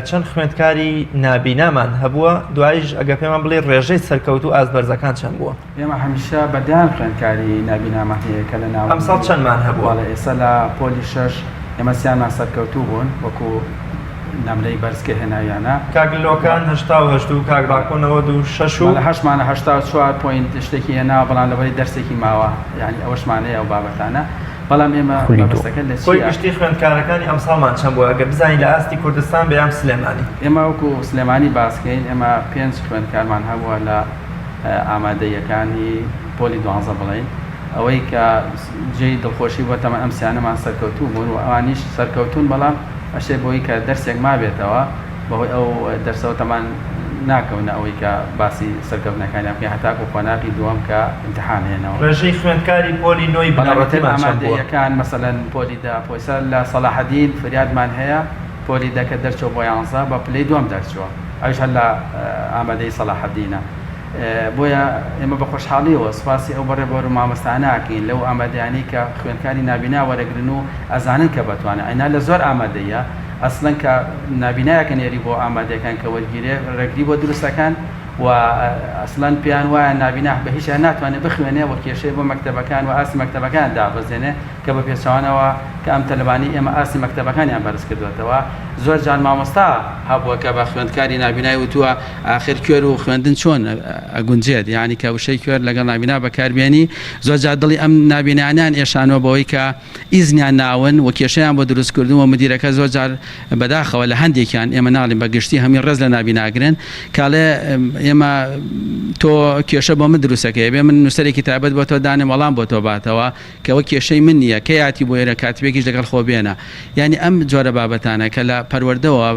چەند خوێندکاری نابینامان هەبووە، دوایش ئەگە پێمان بڵێ ڕێژەی سەرکەوتوو ئازبەرزەکان چەند بووە؟ ئێمە هەمیشە بەدیان خوێندکاری نابینامان هەیە کە لە ناو ئەمساڵ چەندمان هەبووە؟ ئێستا لە پۆلی 6 ئێمە سیانمان سەرکەوتوو بوون وەکو نمرەی بەرزکە هێناویانە. کاگلۆکان 88 و کاگڕاکۆنەوە 6 و 84 پوینت شتێکی هێنا، بەڵام لەبەری دەرسێکی ماوە، ینی ئەوەشمانەیە ئەو بابەتانە. بەڵام ئێمە بەبستەکە لە خۆی گشتی خوێندکارەکانی ئەمساڵمان چەند بووە ئەگەر بزانین لە ئاستی کوردستان بە یان سلێمانی؟ ئێمە وەکو سلێمانی باسکەین، ئێمە 5 خوێندکارمان هەبووە لە ئامادەیەکانی پۆلی 12 بڵین، ئەوەی کە جێی دڵخۆشی بۆ تەمەن ئەم سیانەمان سەرکەوتوو بوون و ئەوانیش سەرکەوتون، بەڵام ئەشێ بۆی کە دەرسێک مابێتەوە بەهۆی ئەو دەرسەوە تەمان ناکەونە ئەوەی کە باسی سەرکەوتنەکانیان بکەین هەتاکو خۆناغی دووەم کە ئیمتیحان هێنەوە. ڕێژەی خوێندکاری پۆلی نۆی بنەڕەتیمان چەند بووە؟ ئامادەیەکان مەسەلەن پۆلی دا پۆیسە لە سەلاحەدین فریادمان هەیە، پۆلی دا کە دەرچۆ بۆ 11 بە پلەی دووەم دەرچووە، ئەوش هەر لە ئامادەی سەلاحەدینە. بۆیە ئێمە بە خۆشحاڵیەوە سوپاسی ئەو بەڕێبەر و مامۆستانەکەین لەو ئامادەیانەی کە خوێندکاری نابینا وەرەگرن و ئەزانن کە بەتوانە ئەینا لە زۆر ئامادەیە ئەسڵەن کە نابینایەکە نێری بۆ ئامادەکان کە وەرگیرێ ڕێگری بۆ دروستەکان و ئەسڵەن پێیان وایە نابینا بە هیچ ناتوانێت بخوێنێ وە کێشەی بۆ مەکتەبەکان و ئاسی مەکتەبەکان دابەزێنێ کە بە پێچەوانەوە کە ئەم تەلەبانی ئێمە ئاسی مەکتەبەکانیان بەرز کردوێتەوە زۆر جان مامۆستا هەبووە کە بە خوێندکاری نابینای وتووە ئاخر کوێر و خوێندن چۆن ئەگونجێت یعنی کە وشەی کوێر لەگەڵ نابینا بەکاربیێنی زۆر جار دڵی ئەم نابینانیان ئێشانەوە بەوەی کە ئیزنیان ناون و کێشەیان بۆ دروستکردن و مدیرەکە زۆر جار بەداخەوە لە هەندێکیان ئێمە ناڵین بەگشتی هەمی ڕێز لە نابیناگرن کاڵێ ئێمە تۆ کێشە بۆ من دروستەکەی بێ من نووسەرێکی تایبەت بۆ تۆ دانێ وەڵام بۆ تۆ باتەوە کەەوە کێشەی من نییە کە یاتی بۆ ئێرە کاتبێکیش لەگەڵ خۆ بێنە یعنی ئەم جۆرە بابەتانە کە لە پەروەردەوە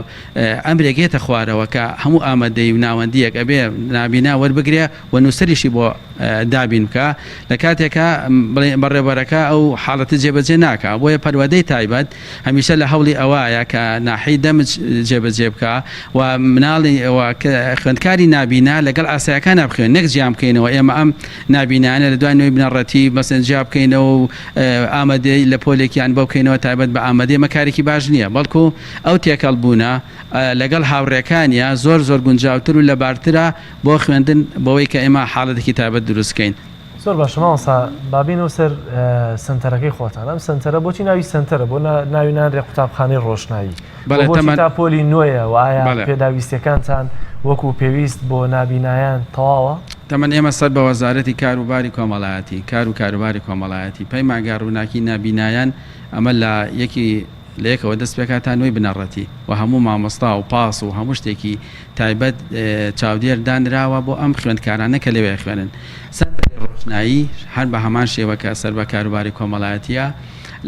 ئەم رێگێتە خوارەوە کە هەموو ئامادەی و ناوەندیەک ئەبێ نابینا وەربگرێ و نووسەریشی بۆ دابین بکە لە کاتێکە بەڕێبەرەکە ئەو حاڵەتە جێبەجێ ناکە بۆیە پەروەدەی تایبەت هەمیشە لە هەوڵی ئەوایە کە ناحی دەمج جێبەجێ بکە و مناڵی خوێندکاری نابینا لەگەڵ ئاسایەکان بخوێن نەک جیام بکەینەوە ئێمە ئەم نابینانە لە دوای نوێی بنەڕەتی مەسەن جیاب بکەینەوە و ئامادەی لە پۆلێکیان بۆ بکەینەوە تایبەت بە ئامادەی مەکارێکی باش نییە بەڵکو ئەو تێکەڵ بوونە لەگەڵ هاوڕێکانیە زۆر گونجاوتر و لەبارترە بۆ خوێندن بەوەی کە ئێمە حاڵەتێکی تایبەت دروستکەین. زۆر باشە مامۆستا بابین و سەر سنتەرەکەی خۆتان ئەم سنتەرە بۆچی ناوی سنتەرە بۆ ناوینانرێ قوتابخانەی ڕۆشنایی تا پۆلی نوێیە و ئایا پێداویستیەکانتان وەکو پێویست بۆ نابینایان تەواوە؟ تەمەەن ئێمە سەر بە وەزارەتی کاروباری کۆمەڵایەتی کاروباری کۆمەڵایەتی پەیمانگا ڕووناکی نابینایان ئەمە لە یەکەوە دەست پێکاتان نوێی بنەڕەتی و هەموو مامۆستا و پاس و هەموو شتێکی تایبەت چاودێر دانراوە بۆ ئەم خوێندکارانە کە لەوێ خوێنن سەر ڕۆژنایی هەر بە هەمان شێوەکە سەر بە کاروباری کۆمەڵایەتیە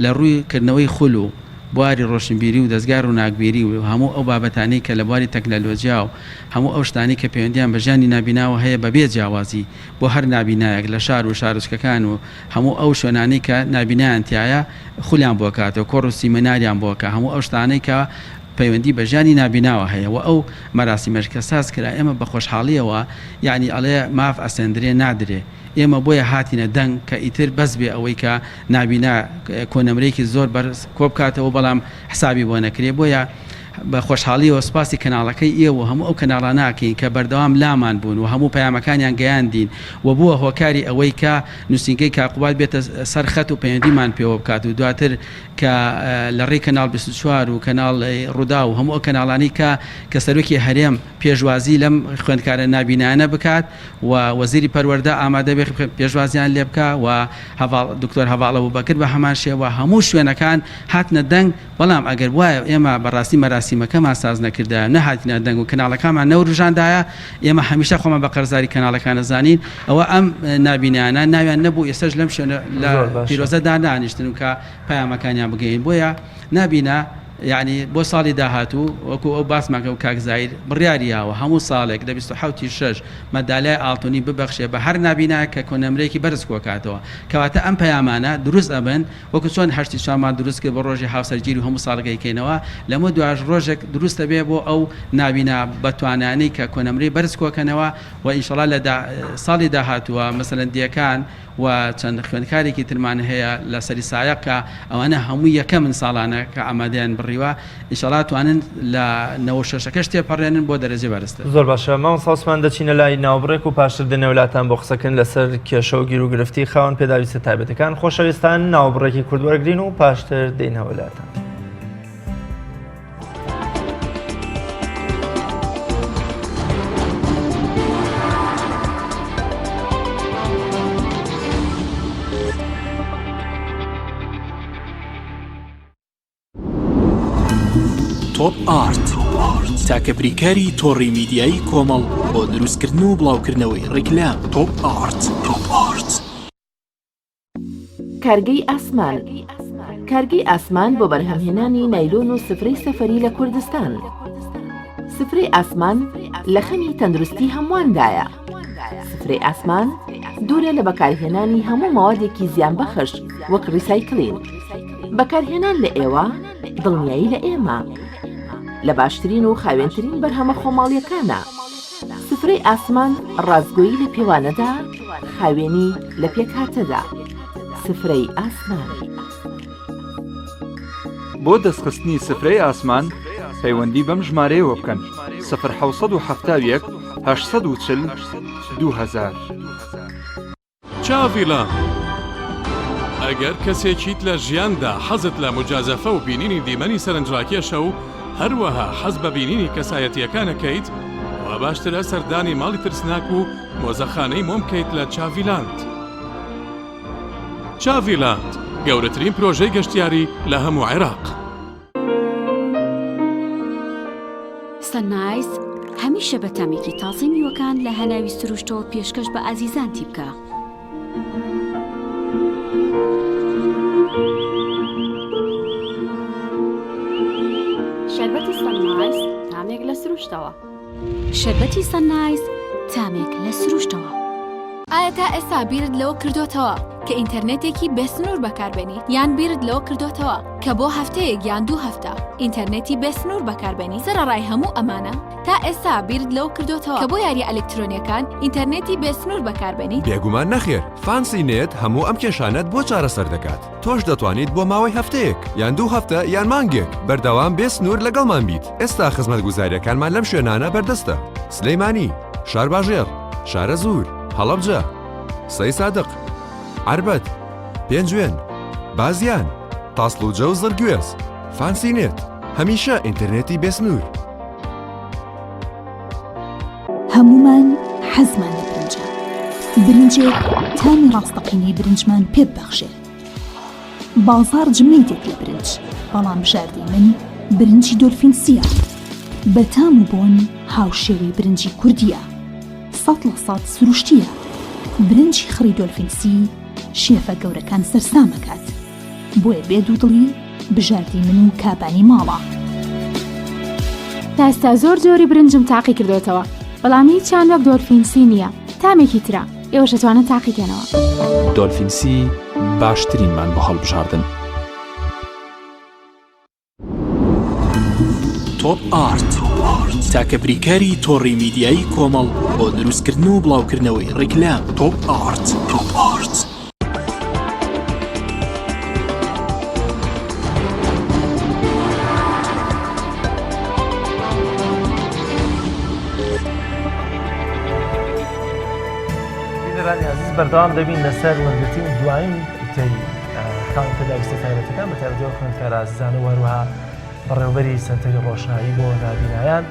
لە ڕووی کردنەوەی خول و بواری ڕۆشنبیری و دەستگار و ناگبیری و هەموو ئەو بابەتانی کە لە بواری تەکنەلۆجیا و هەموو ئەو شتانی کە پەیوەندیان بە ژیانی نابیناوە هەیە بەبێ جیاوازی بۆ هەر نابینایەک لە شار و شارچکەکان و هەموو ئەو شوێنانی کە نابینایان تایە خولیان بۆ کاتەوە کۆڕ و سیمەناریان بۆکە هەموو ئەو شتانەی کە پەیوەندی بە ژیانی نابیناوە هەیە و ئەو مەراسیمەشکە ساز کرا ئێمە بە خۆشحاڵیەوە یعنی ئەڵێ ماف ئەسەندرێ نادرێ ئێمە بۆیە هاتینە دەنگ کە ئیتر بەس بێ ئەوەی کە نابینا کۆنەمرێکی زۆر بەرز کۆبکاتەوە بەڵام حسابی بۆ نەکرێ بۆیە بە خۆشحاڵیەوە سپاسی کەناڵەکەی ئێوە هەموو ئەو کەناڵاناکەین کە بەردەوام لامان بوون و هەموو پەیامەکانیان گەیاندین و بووە هۆکاری ئەوەی کە نووسینگەی کاقوبات بێتە سەرخەت و پەیوەندیمان پێوە بکات و دواتر کە لە ڕێی کەناڵ 24 و کەناڵ ڕوودا و هەموو ئەو کەناڵانی کە سەرۆکی هەرێم پێشوازی لەم خوێندکارە نابینانە بکات و وەزیری پەروەردە ئامادە بێ پێشوازیان لێ بکە و دکتۆر هەواڵە بووبەکر بە هەمان شێوە هەموو شوێنەکان هاتنە دەنگ بەڵام ئەگەر وایە ئێمە بەڕاستی مەراسیمەکەمان ساز نەکردە نەهاتینە دەنگ و کەناڵەکانمان نەوروژاندایە ئێمە هەمیشە خۆمان بە قەرزاری کەناڵەکانە زانین ئەوە ئەم نابینانە ناویان نەبوو ئێستش لەم شوێنە لە پیرۆزەدا دانیشتن و کە پەیامەکانیان بگەین بۆیە نابینە یعنی بۆ ساڵی داهاتوو وەکو ئەو باسماکە و کاکزایر بڕیاریاوە هەموو ساڵێک لە 26 مەدالای ئاڵتونی ببەخشێ بە هەر نابینا کە کۆنەمرێکی بەرز کۆکاتەوە کەواتە ئەم پەیامانە دروست ئەبن وەکو چۆن هەشتی شامان دروست کرد بە ڕۆژی هاوسەرگیری و هەموو ساڵگەیکەینەوە لەمە دوای ڕۆژێک دروستە بێ بۆ ئەو نابینا بەتوانانی کە کۆنەمری بەرز کۆکەنەوە و ئینشەڵا لە ساڵی داهاتووە مەسەلەن دیەکان و چەند خوێندکارێکی ترمان هەیە لە سەری سایەقکە ئەوانە هەموو یەکە من ساڵانە کە ئامادەیان بڕیوە ئینشەڵا توانن لە 96 تێپەڕێنن بۆ دەرەجێ بەرزتر. زۆر باشە مامۆستا عوسمان دەچینە لای ناوبڕێک و پاشتر دێنە وڵاتان بۆ قسەکردن لەسەر کێشە و گیر و گرفتی خاوەن پێداویستە تایبەتەکان خۆشەویستان ناوبڕێکی کورد وەرگرین و پاشتر دێنە وڵاتان. تۆپ ئارت تاکە بریکاری تۆڕی میدیایی کۆمەڵ بۆ دروستکردن و بڵاوکردنەوەی ڕیکلام. تۆپ ئارت. کارگەی ئاسمان کارگەی ئاسمان بۆ بەرهەمهێنانی نایلۆن و سفرەی سەفەری لە کوردستان. سفرەی ئاسمان لە خەمی تەندروستی هەمواندایە. سفرەی ئاسمان دوورە لە بەکارهێنانی هەموو ماوادێکی زیانبەخش وەک ڕیسایکلین. بەکارهێنان لە ئێوە دڵنیایی لە ئێمە لە باشترین و خاوێنترین بەرهەمە خۆماڵیەکانە. سفرەی ئاسمان ڕازگۆیی لە پێوانەدا، خاوێنی لە پێکهاتەدا. سفرەی ئاسمان. بۆ دەستخستنی سفرەی ئاسمان پەیوەندی بەم ژمارەیەوە بکەن 0771 840 2000. چاڤیلان ئەگەر کەسێکیت لە ژیاندا حەزت لە مجازەفە و بینینی دیمەنی سەرنجڕاکێشە و هەروەها حەز بە بینینی کەسایەتیەکانەکەیت و باشترە سەردانی ماڵی ترسناک و مۆزەخانەی مۆم بکەیت لە چاڤیلاند. چاڤیلاند گەورەترین پرۆژەی گەشتیاری لە هەموو عێراق. سەنایس هەمیشە بە تامێکی تازەی میوەکان لە هەناوی سروشتەوە پێشکەش بە ئازیزانتی بکە. شەربەتی سەنایس تامێک لە سروشتەوە. شەربەتی سەنایس تامێک لە سروشتەوە. ئایا تا ئێستا بیرت لەوە کردوتەوە کە ئینتەرنێتێکی بێسنوور بەکاربێنیت یان بیرت لەوە کردوتەوە کە بۆ هەفتەیەک یان 2 هەفتە ئینتەرنێتی بێسنوور بەکاربێنی سەرەڕای هەموو ئەمانە تا ئێستا بیرت لەوە کردوتەوە کە بۆ یاری ئەلکترۆنیەکان ئینتەرنێتی بێسنوور بەکاربێنیت؟ بێگومان نەخێر، فانسی نێت هەموو ئەم کێشانەت بۆ چارەسەر دەکات. تۆش دەتوانیت بۆ ماوەی هەفتەیەک یان 2 هەفتە یان مانگێک بەردەوام بێسنوور لەگەڵمان بیت. ئێستا خزمەتگوزاریەکانمان لەم شوێنانە بەردەستە: سلەیمانی، شارباژێر، شارە زوور، هەڵەبجە، سەی سادق، عربەت، پێنجوێن، بازیان، تاسڵوجە و زەرگوێز. فانسی نێت هەمیشە ئینتەرنێتی بێسنوور. هەمومان حەزمان لە برنجە. برنجێک تامی ڕاستەقینەی برنجمان پێ ببەخشێ. بازار جمەی دێت لە برنج، بەڵام بژاردەی من برنجی دۆلفینسیە. بە تام و بۆن هاوشێوەی برنجی کوردیە. 100% سروشتیە. برنجی خڕی دۆلفینسی شێفە گەورەکان سەرسامەکات. بۆیە بێدوودڵی بژاردی من و کابانی ماڵە. تا ئێستا زۆر جۆری برنجم تاقی کردوتەوە، بەڵام هیچیان وەک دۆلفینسی نییە. تامێکی ترە ئێوەش دەتوانن تاقیکەنەوە. دۆلفینسی باشترینمان بە هەڵبژاردن. تۆپ ئارت تاکە بریکاری تۆڕی میدیایی کۆمەڵ بۆ دروستکردن و بڵاوکردنەوەی ڕیکلام. تۆپ ئارت. عزیز بەردەوام دەبین لەسەر وەرگرتنی دوایین ئیتەری خاوەن پێداویستە تایبەتەکان بە تایبەتیەوە خوێندکار ئازیزانە وەروەها بەڕێوەبەری سەنتەری ڕۆشنایی بۆ نابینایان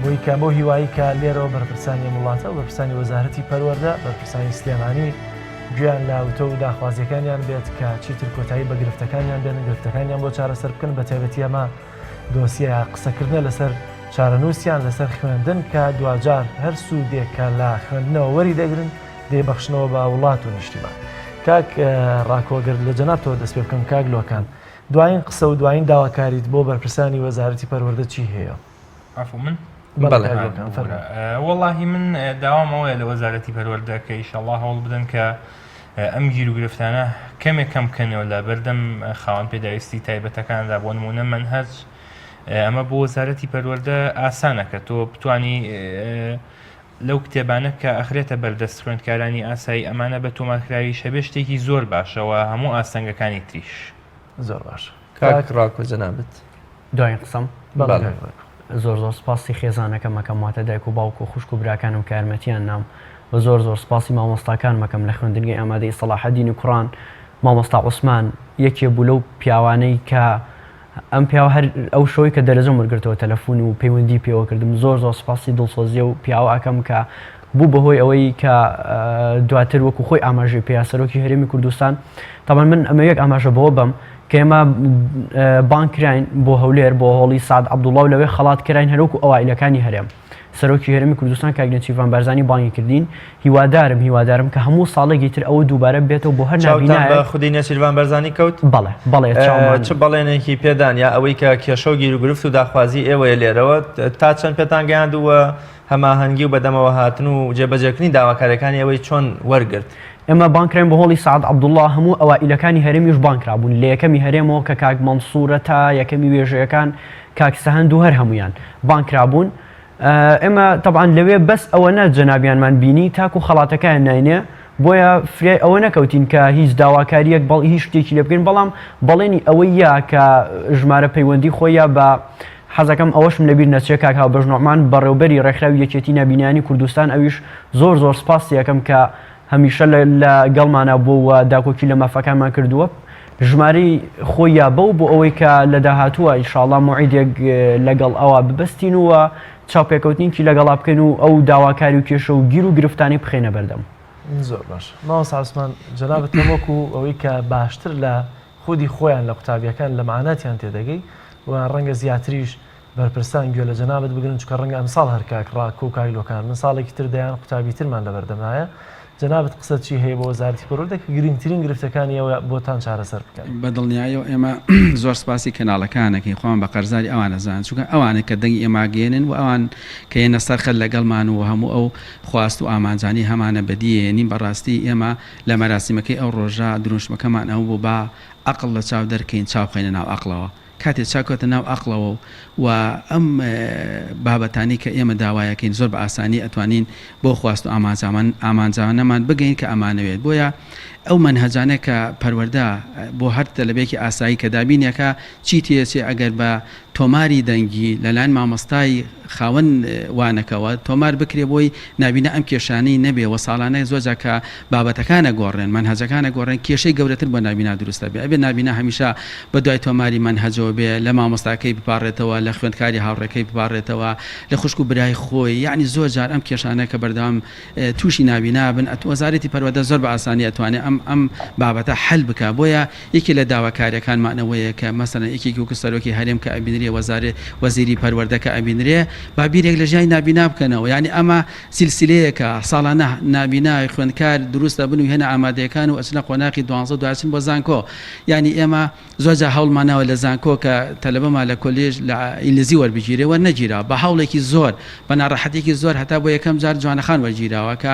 بۆی کە بۆ هیوایی کە لێرەوە بەرپرسانی وڵاتە و بەرپرسانی وەزارەتی پەروەردە بەرپرسانی سلێمانی گویان لاوتە و داخوازیەکانیان بێت کە چیتر کۆتایی بە گرفتەکانیان بێن گرفتەکانیان بۆ چارەسەر بکەن بە تایبەتی ئەمە دۆسیە قسەکردنە لەسەر چارەنووسیان لەسەر خوێندن کە دوجار هەر سوودێک کە لە خوێندنەوە وەری دەگرن دێبەخشنەوە بە وڵات و نیشتیمان. کاک ڕاکۆگەر لە جەنابتەوە دەست پێ بکەم کاک لۆکان، دوایین قسە و دوایین داواکاریت بۆ بەرپرسانی وەزارەتی پەروەردە چی هەیە؟ عفو من؟ وەڵاهی من داوامەوەیە لە وەزارەتی پەروەردە کە ئیشەڵڵا هەوڵ بدەن کە ئەم گیر و گرفتانە کەمێک کەم بکەنەوە لە بەردەم خاوەن پێداویستی تایبەتەکاندا بۆ نمونە منهەج ئەمە بۆ وەزارەتی پەروەردە ئاسانە کە تۆ بتوانی لەو کتێبانە کە ئەخرێتە بەردەست خوێندکارانی ئاسایی ئەمانە بە تۆمارکراوی شەبێ شتێکی زۆر باشەوە هەموو ئاستەنگەکانی تریش زۆر باش. کاک ڕاکۆ جەنابەت دوایین قسەم زۆر سپاسی خێزانەکەم مەکەم واتە دایک و باوک و خوشک و براکانم کە یارمەتیان نام و زۆر سپاسی مامۆستاکان مەکەم لە خوێندنگەی ئامادەی سەلاحەدینی کوڕان. مامۆستا عوسمان یەکێ بوو لەو پیاوانەی کە ئەم پیاوە هەر ئەو شۆی کە دەرەجەم وەرگرتەوە تەلەفۆن و پەیوەندی پێوە کردم. زۆر سپاسی دڵسۆزیە و پیاوە ئەکەم کە بوو بەهۆی ئەوەی کە دواتر وەکو خۆی ئاماژەی پێیا سەرۆکی هەرێمی کوردستان. تاوان من ئەمە یەک ئاماژە بەوە بم کە ئێمە بانکراین بۆ هەولێر بۆ هۆڵی سعد عەبدوڵڵا و لەوێ خەڵات کراین هەروەکو ئەوائیلەکانی هەرێم. سەرۆکی هەرێمی کوردستان کاک نەچیڤان بارزانی بانگی کردین. هیوادارم کە هەموو ساڵێکی تر ئەوە دووبارە بێتەوە بۆ هەر نابینایە. خودی نەچیڤان بارزانی کەوت؟ بەڵێ چ بەڵێنێکی پێدان یا ئەوەی کە کێشە و گیر و گرفت و داخوازی ئێوەیە لێرەوە تا چەند پێتان گەیاندووە هەماهەنگی و بەدەمەوە هاتن و جێبەجێکردنی داواکاریەکانی ئەوەی چۆن وەرگرت؟ ئێمە بانکراین بە هۆڵی سعد عەبدوڵڵا هەموو ئەوائیلەکانی هەرێمیش بانکرابوون. لە یەکەمی هەرێمەوە کە کاک مەنسوورە تا یەکەمی وێژەیەکان کاک سەهەند و هەر هەمویان بانکرابوون. ئێمە طبعاً لەوێ بەس ئەوە نە جەنابیانمان بینی تاکو خەڵاتەکان ناینێ بۆیە فرێ ئەوە نەکەوتین کە هیچ داواکاریەک هیچ شتێکی لێ بکەین، بەڵام بەڵێنی ئەوەی یا کە ژمارە پەیوەندی خۆیە بە حەزەکەم ئەوەشم لەبیر نەچێت کاک هاوبەش نوعمان بەڕێوەبەری ڕێکخراوی یەکێتی نابینانی کوردستان ئەویش زۆر سپاس یەکەم کە هەمیشە لە گەڵمانە بووە داکۆکی لە مافەکانمان کردووە ژمارەی خۆی یابە بۆ ئەوەی کە لە داهاتووە ئینشاءڵڵا موعیدێک لەگەڵ ئەوە ببەستین وە چاوپێکەوتنینکی لەگەڵا بکەین و ئەو داواکاری و کێشە و گیر و گرفتانی بخێنە بەردەم. زۆر باش ماوەس عوسمان جەنابەت وەکو ئەوەی کە باشتر لە خودی خۆیان لە قوتابیەکان لە معناتیان تێدەگەی و ڕەنگە زیاتریش بەرپرسان گوێ لە جەنابەت بگرن چکە ڕەنگە ئەمساڵ هەر کاکڕاک و کایلۆکان من ساڵێکی تر دەیان قوتابی ترمان لە بەردەمایە جەنابەت قسە چی هەیە بۆ وەزارەتی پەروەردە کە گرنگترین گرفتەکانی ئەوە بۆتان چارەسەر بکەن. بەدڵنیاییەوە ئێمە زۆر سپاسی کەناڵەکانەکەی خۆمان بە قەرزاری ئەوانە زان چونکە ئەوانە کە دەنگی ئێماگەێنن و ئەوان کە هێنە سەرخەل لەگەڵمان و هەموو ئەو خواست و ئامانجانی هەمانە بەدیێنین بەڕاستی ئێمە لە مەراسیمەکەی ئەو ڕۆژە دروشمەکەمان ئەو بوو با عەقڵ لە چاو دەرکەین چاوخەینە ناو عەقڵەوە کاتێک چاکۆتە ناو عەقڵەوە و ئەم بابەتانی کە ئێمە داوایەکەین زۆر بە ئاسانی ئەتوانین بۆ خواست و ئامانجانەمان بگەین کە ئەمانەوێت بۆیە ئەو منهەجانە کە پەروەردە بۆ هەر تەلەبێکی ئاسایی کە دابینێکە چی تێچێ ئەگەر بە تۆماری دەنگی لەلایەن مامۆستای خاوەن وانەکەوە تۆمار بکرێ بۆی نابینە ئەم کێشانەی نەبێ و ساڵانەی زۆرجار کە بابەتەکانە گۆڕێن منهەجەکانە گۆڕێن کێشەی گەورەتر بۆ نابینا دروستە بێ ئەبێ نابینە هەمیشە بە دوای تۆماری منهەجەوە بێ لە مامۆستاکەی بپارڕێتەوە لە خوێندکاری هاوڕێکەکەی بپارڕێتەوە لە خوشک و برای خۆی یعنی زۆرجار ئەم کێشانە کە بەردەوام تووشی نابینا بن وەزارەتی پەروەردە زۆر بە ئاسانی ئەتوانێت ئەم بابەتە حل بکە بۆیە یەکی لە داواکاریەکانمانەوەیە کە مەسەن یەکێکی وەکو سەرۆکی هەرێم کە ئەبینرێ وەزیری پەروەردەکە ئەبینرێ با بیرێک لە ژیانی نابینا بکەنەوە یعنی ئەمە سیلسیلەیەکە ساڵانە نابینای خوێندکار دروستە بن و هێنە ئامادەیەکان و ئەچنە قۆناقی 12 بۆ زانکۆ یعنی ئێمە زۆرجار هەوڵمانەوە لە زانکۆ کە تەلەبەمان لە کۆلێژ لە ئینگلیزی وەربگیرێ وەرنەگیرا بە هەوڵێکی زۆر بە ناڕەحەتێکی زۆر هەتا بۆ یەکەم جار جوانەخان وەرگیراوە کە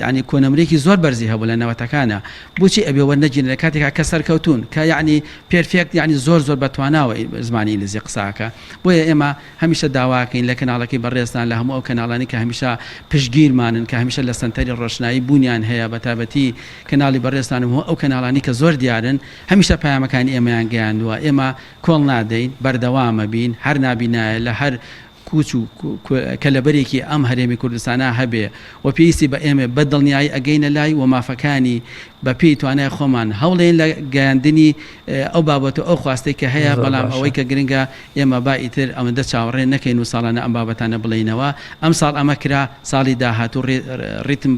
ینی کۆنەمرێکی زۆر بەرزی هەبوو لە نەوەتەکانە بۆچی ئەبێ وەرنەگیرن لە کاتێکا کە سەرکەوتون کە یعنی پێرفێکت یعنی زۆر بەتواناوە زمانی ئینگلیزی قساکە بۆیە ئێمە هەمیشە داواکەین لە کەناڵەکەی بەڕێستان لە هەموو ئەو کەناڵانی کە هەمیشە پشگیرمانن کە هەمیشە لە سنتەری ڕۆشنایی بوونیان هەیە بە تایبەتی کەناڵی بەڕێستان و ئەو کەناڵانی کە زۆر دیارن هەمیشە پەیامەکانی ئێمەیان گەیاندووە ئێمە کۆڵ نادەین بەردەوامە بین هەر نابینایە لە هەر کوچ و کەلەبەرێکی ئەم هەرێمی کوردستانە هەبێ و پێویستی بە ئێمە بەدڵنیایی ئەگەینە لای و مافەکانی بە پێی توانای خۆمان هەوڵێن لە گەیاندنی ئەو بابەت و ئەو خواستەی کە هەیە بەڵام ئەوەی کە گرنگە ئێمە با ئیتر ئەمەدە چاوەڕێ نەکەین و ساڵانە ئەم بابەتانە بڵێنەوە ئەم ساڵ ئەمە کرا ساڵی داهاتوو ڕیتم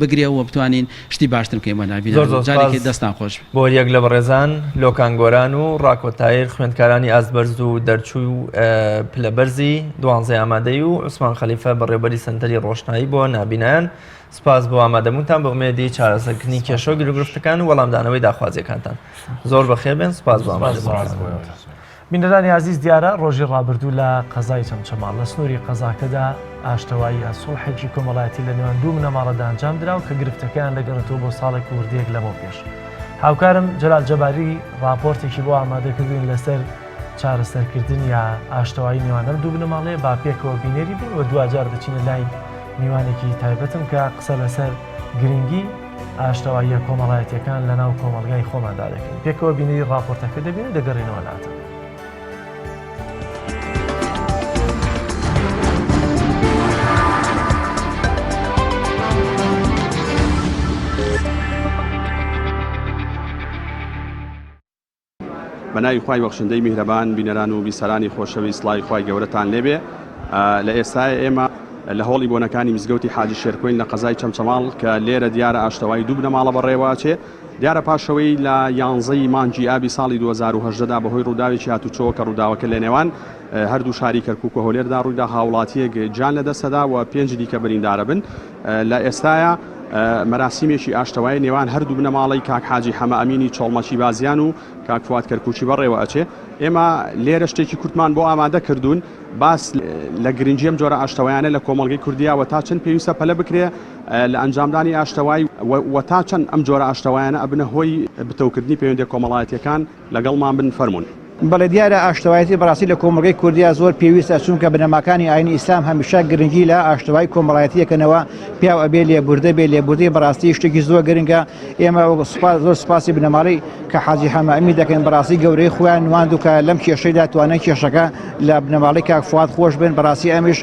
بگرێ و بتوانین شتی باشتر بکەین بە نابینەوە جارێکی دەستان خۆش بۆ یەک لە بەڕێزان لۆکانگۆران و ڕاکۆتایی خوێندکارانی ئازبەرز و دەرچوو و پلەبەرزی دوانزەی ئامادەی و عوسمان خەلیفە بەڕێوەبەری سەنتەری ڕۆشنایی بۆ نابینایان سپاس بۆ ئامادەبوونتان بە ئومێدی چارەسەرکردنی کێشە و گرفتەکان و وەڵامدانەوەی داخوازیەکانتان زۆر بەخێر بێن سپاس بۆ ئامادەبوونتان. بینەرانی عزیز دیارە ڕۆژی ڕابردوو لە قەزای چەمچەماڵ لە سنووری قەزاکەدا ئاشتەوایی سوڵحێکی کۆمەڵایەتی لە نێوان دوو منەماڵەدا ئەنجام درا و کە گرفتەکان دەگەڕێتەوە بۆ ساڵێک وردەیەک لەمەوە پێش. هاوکارم جەلال جەباری راپۆرتێکی بۆ ئامادەکردوین لەسەر چارەسەرکردن یا ئاشتەوایی نێوانەم دوو بنەماڵەیە با پێکەوە بینێری بین و دوجار دەچینە لای میوانێکی تایبەتم کە قسە لەسەر گرنگی ئاشتەواییە کۆمەڵایەتیەکان لە ناو کۆمەلگای خۆماندا دەکەین. پێکەوە بینێری راپۆرتەکە دەبێت دەگەڕێنەوە لاتە. بەناوی خوای بەخشندەی میهرەبان بینەران و بیسەرانی خۆشەویست سڵاوی خوای گەورەتان لێبێ. لە ئێستای ئێمە لە هۆڵی بۆنەکانی مزگەوتی حاجی شێرکۆین لە قەزای چەمچەماڵ کە لێرە دیارە ئاشتەوایی دوو بنەماڵە بەڕێواچێ دیارە پاشەوەی لە 11 مانگی ئابی ساڵی 2010دا بەهۆی ڕووداوێکی هاتوچۆوە کە ڕووداوەکە لە نێوان هەردوو شاری کەرکووک و هەولێردا ڕوویدا هاوڵاتیەک جان لەدەستەدا و 5 دیکە بریندارە بن. لە ئێستاە مەراسیمێکی ئاشتەوایی نێوان هەردوو بنەماڵی کاک حاجی حەمە ئەمینی چۆڵمەچی بازیان و کاک فواد کەرکووکی بەڕێوە ئەچێ. ئێمە لێرە شتێکی کورتمان بۆ ئامادە کردوون باس لە گرنگی ئەم جۆرە ئاشتەوایانە لە کۆمەڵگەی کوردیاوە تا چەند پێویستە پەلە بکرێ لە ئەنجامدانی ئاشتەوایی و تا چەند ئەم جۆرە ئاشتەوایانە ئەبنە هۆی بتەوکردنی پەیوەندی کۆمەڵایەتیەکان لەگەڵمان بن فەرمونون. بەڵێ دیارە ئاشتەوایەتی بەڕاستی لە کۆمەڵگەی کوردیا زۆر پێویستە چونکە بنەماکانی ئاینی ئیسلام هەمیشە گرنگی لە ئاشتەوای کۆمەڵایەتیەکەنەوە پیاو ئەبێ لێبوردە بێ لێبوردی بەڕاستی شتێکی زۆر گرنگە ئێمە زۆر سپاسی بنەماڵی کە حاجی حەمائەمی دەکەن بەڕاستی گەورەی خۆیان نواند و کە لەم کێشەیدا توانە کێشەکە لە بنەماڵی کاک فواد خۆش بن بەڕاستی ئەمیش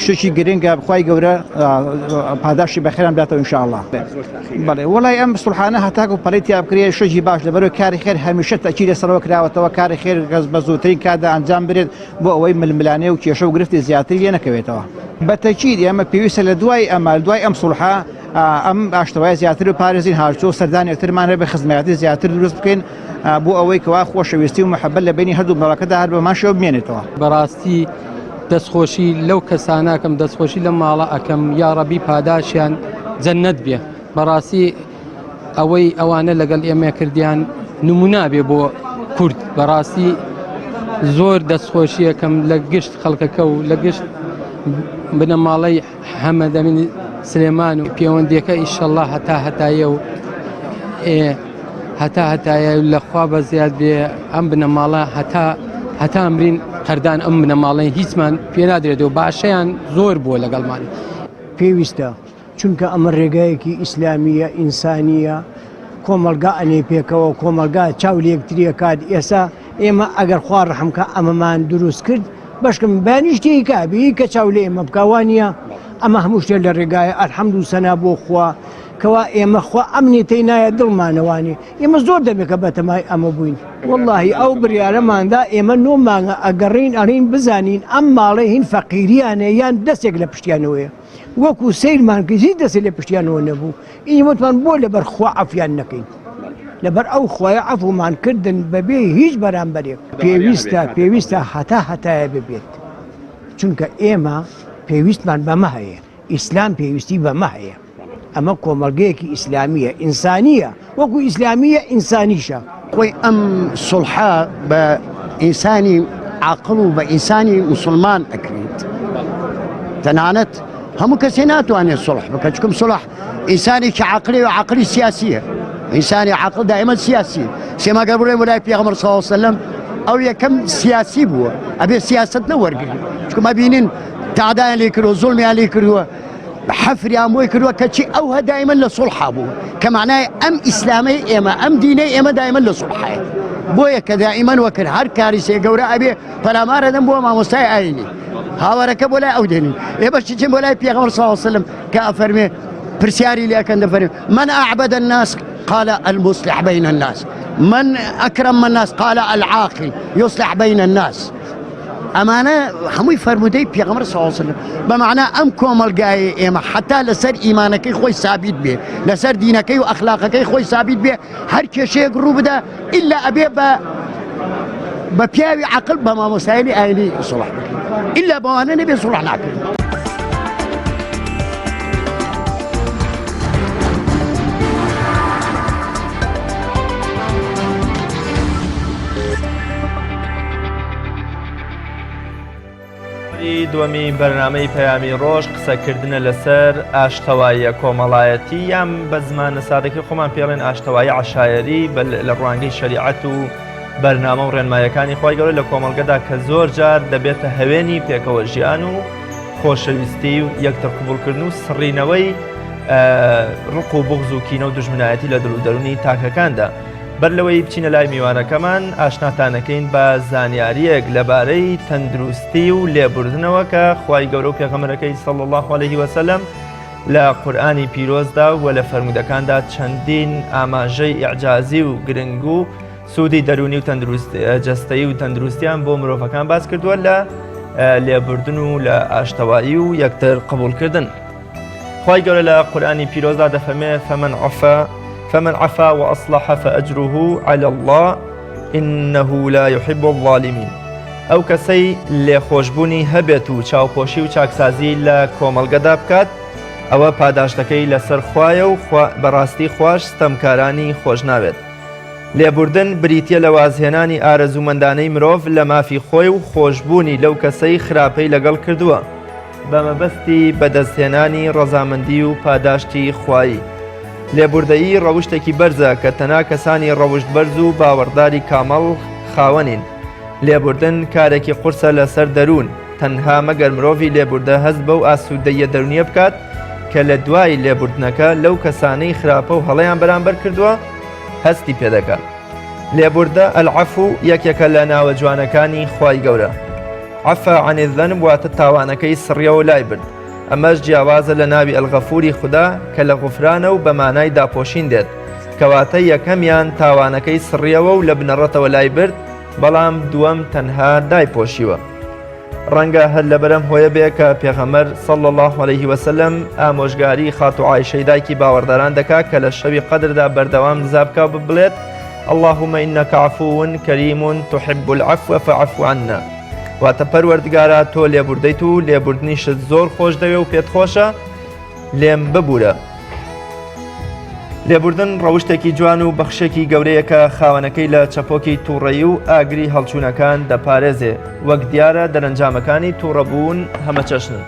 شتێکی گرنگە بخوای گەورە پاداشی بەخێران بداتەوە ئینشاءالله. بەڵێ وڵای ئەم سولحانە هەتاکو پەڵی تیا بکرێ شەجی باش لەبەرەوەی کاری خێر هەمیشە تەکیل لەسەرەوە کراوەتەوە کاری خێر کەس بە زووترین کادا ئەنجام برێت بۆ ئەوەی ململانێ و کێشە و گرفتی زیاتر لێ نەکەوێتەوە. بەتەکید ئێمە پێویستە لە دوای ئەم سولحە ئەم ئاشتەوای زیاتر و پارێزین هاوچۆ سەردانی یەکترمان هەبێ خزمەتی زیاتر دروست بکەین بۆ ئەوەی کەوا خۆشەویستی و محەبەت لە بینی هەردوو مەڵەکەدا هەر بەمان شێوە بمێنێتەوە. بەڕاستی دەستخۆشی لەو کەسانەکەم دەستخۆشی لە ماڵە ئەەکەم یا ڕەبی پاداشیان جەنەت بێ بەڕاستی ئەوەی ئەوانە لەگەڵ ئێمە کردیان نمونابێ بۆ کورد بەڕاستی زۆر دەستخۆشیەکەم لە گشت خەڵکەکە و لە گشت بنەماڵەی حەمەدەمین سلێمان و پەیوەندیەکە ئیشەڵڵا هەتایە و هەتایە لەخوا بە زیاد بێ ئەم بنەماڵە هەتا ئەمرین قەردان ئەم بنەماڵەی هیچمان پێ نادرێتەوە باشەیان زۆر بووە لەگەڵمان. پێویستە چونکە ئەمە ڕێگایەکی ئیسلامیە ئینسانیە کۆمەلگا ئەنێ پێکەوە کۆمەلگا چاو لە یەکتریە کات ئێستا ئێمە ئەگەر خوا ڕەحمکە ئەمەمان دروست کرد بەشکم بانیشتی کابی کە چاو لێ ئێمە بکوانیە ئەمە هەموو شتێک لە ڕێگایە ئەلحەمد و سەنا بۆ خوا کەوا ئێمە خوا ئەمنێتەی نایە دڵمانەوانی ئێمە زۆر دەبێت کە بەتەمای ئەمە بووین واللهی ئەو بریارەماندا ئێمە نۆمانگە ئەگەڕین ئەڕین بزانین ئەم ماڵی هین فەقیریانە یان دەستێک لە پشتیانەوەیە وەکو سیرمان کەسی دەسێت لە پشتیانەوە نەبوو ئیمەتمان بۆ لەبەر خوا عەفیان نەکەین لەبەر ئەو خوای عەفومان کردن بەبێ هیچ بەرامبەرێک پێویستە هەتایە ببێت چونکە ئێمە پێویستمان بەمە هەیە ئیسلام پێویستی بەمە هەیە ئەمە کۆمەلگەیەکی ئیسلامیە ئینسانیە وەکو ئیسلامیە ئینسانیشە خۆی ئەم سڵحە بە ئینسانی عاقڵ و بە ئینسانی مسلمان ئەکرێت تەنانەت هەموو کەسێ ناتوانێت سڵح بکە چکم سڵح ئینسانێکی عاقلی و عاقلی سیاسیە ئینسانی عاقل دائما سیاسی سێماگە بڕێ وەلای پێغەمبەر صلی الله علیه وسلم ئەو یەکەم سیاسی بووە ئەبێ سیاست نەوەرگرن چکمە بینین تعدایان لێ کردووە زوڵمیان لێ کردووە حەفریان بۆی کردووە کەچی ئەو هە دائما لە سڵحا بوو کە معنای ئەم ئیسلامەی ئێمە ئەم دینەی ئێمە دائما لە سڵحایە بۆیە کە دائما وەکرد هەر کاری سێ گەورە ئەبێ پەلامارە دەم بۆ مامۆستای ئاینی هاوارەکە بۆ لای ئەو دێنین ئێ بەشی چین بۆ لای پێغەمبەر صلی الله علیه وسلم کە ئەفەرمێ پرسیاری لێ ئەکەن دەفەرمێ من أعبد الناس قال المصلح بين الناس من أكرم الناس قال العاقل يصلح بين الناس ئەمانە هەمووی فەرمودەی پێغەمبەر صلی الله علیه وسلم بەمعنە ئەم کۆمەلگایە ئێمە حتا لەسەر ئیمانەکەی خۆی ثابت بێ لەسەر دینەکەی و ئەخلاقەکەی خۆی ثابت بێ هەر کێشەیەک ڕوو بدە ئیلا ئەبێ بە پیاوی عەقڵ بە مامۆستایانی ئاینی سڵح بکرێت ئیلا بەوانە نەبێ سڵح ناکرێت. دووەمی بەرنامەی پەیامی ڕۆژ قسەکردنە لەسەر ئاشتەواییە کۆمەڵایەتی یان بە زمانە سادەکەی خۆمان پێڵێن ئاشتەوایی عەشایەری لە ڕوانگەی شەریعەت و بەرنامە و ڕێنمایەکانی خۆی گەورە لە کۆمەڵگەدا کە زۆر جار دەبێتە هەوێنی پێکەوە ژیان و خۆشەویستی و یەکتر قبولکردن و سڕینەوەی ڕق و بغز و کینە و دژمنایەتی لە دڵ و دەرونی تاکەکاندا. بەر لەوەی بچینە لای میوانەکەمان ئاشناتانەکەین بە زانیاریەک لەبارەی تەندروستی و لێبوردنەوە کە خوای گەورە و پێغەمبەرەکەی صلی الله علیه وسلم لە قورئانی پیرۆزدا و لە فەرمودەکاندا چەندین ئاماژەی ئیعجازی و گرنگ و سوودی دەرونی و جەستەیی و تەندروستیان بۆ مرۆڤەکان باس کردووە لە لێبوردن و لە ئاشتەوایی و یەکتر قبولکردن. خوای گەورە لە قورئانی پیرۆزدا دەفەرمێ فمن عفا وأصلح فأجره على الله إنه لا يحب الظالمين. ئەو کەسەی لێخۆشبوونی هەبێت و چاوپۆشی و چاکسازی لە کۆمەڵگەدا بکات ئەوە پاداشتەکەی لەسەر خوایە و بەڕاستی خوش ستەمکارانی خۆش ناوێت. لێبوردن بریتیە لە وازهێنانی ئارەزومەندانەی مرۆڤ لە مافی خۆی و خۆشببوونی لەو کەسەی خراپەی لەگەڵ کردووە بە مەبەستی بەدەستهێنانی ڕەزامەندی و پاداشتی خوایی. لێبوردەیی ڕەوشتێکی بەرزە کە تەنها کەسانی ڕەوشت بەرز و باوەڕداری کامەڵ خاوەنین لێبوردن کارێکی قورسە لەسەر دەروون تەنها مەگەر مرۆڤی لێبوردە هەست بەو ئاسوودەیە دەرونیە بکات کە لە دوای لێبوردنەکە لەو کەسانەی خراپە و هەڵەیان بەرامبەر کردووە هەستی پێدەکات لێبوردە ئەلعەفو یەکێکە لە ناوە جوانەکانی خوای گەورە عەفە عەنی الذەنب واتە تاوانەکەی سڕیەوە لای برد ئەمەش جیاوازە لە ناوی ئەلغەفوری خوددا کە لە غوفرانە و بە مانای داپۆشین دێت کەواتە یەکەمیان تاوانەکەی سڕیەوە و لە بنەڕەتەوە لای برد بەڵام دووەم تەنها دایپۆشیوە ڕەنگە هەر لەبەرەم هۆیە بێ کە پێغەمبەر صلی الله عليه وسلم ئامۆژگاری خات و عایشەی دایکی باوەڕداران دەکات کە لە شەوی قەدردا بەردەوام دزا بکە و ببڵێت اللهم إنك عفو كريم تحب العفو فاعف عنا واتە پەروەردگارە تۆ لێبوردەیت و لێبوردنیشت زۆر خۆش دەوێ و پێت خۆشە لێم ببوورە لێبوردن ڕەوشتێکی جوان و بەخشێکی گەورەیە کە خاوەنەکەی لە چەپۆکی تووڕەیی و ئاگری هەڵچوونەکان دەپارێزێ وەک دیارە دەرەنجامەکانی تووڕەبوون هەمە چەشنن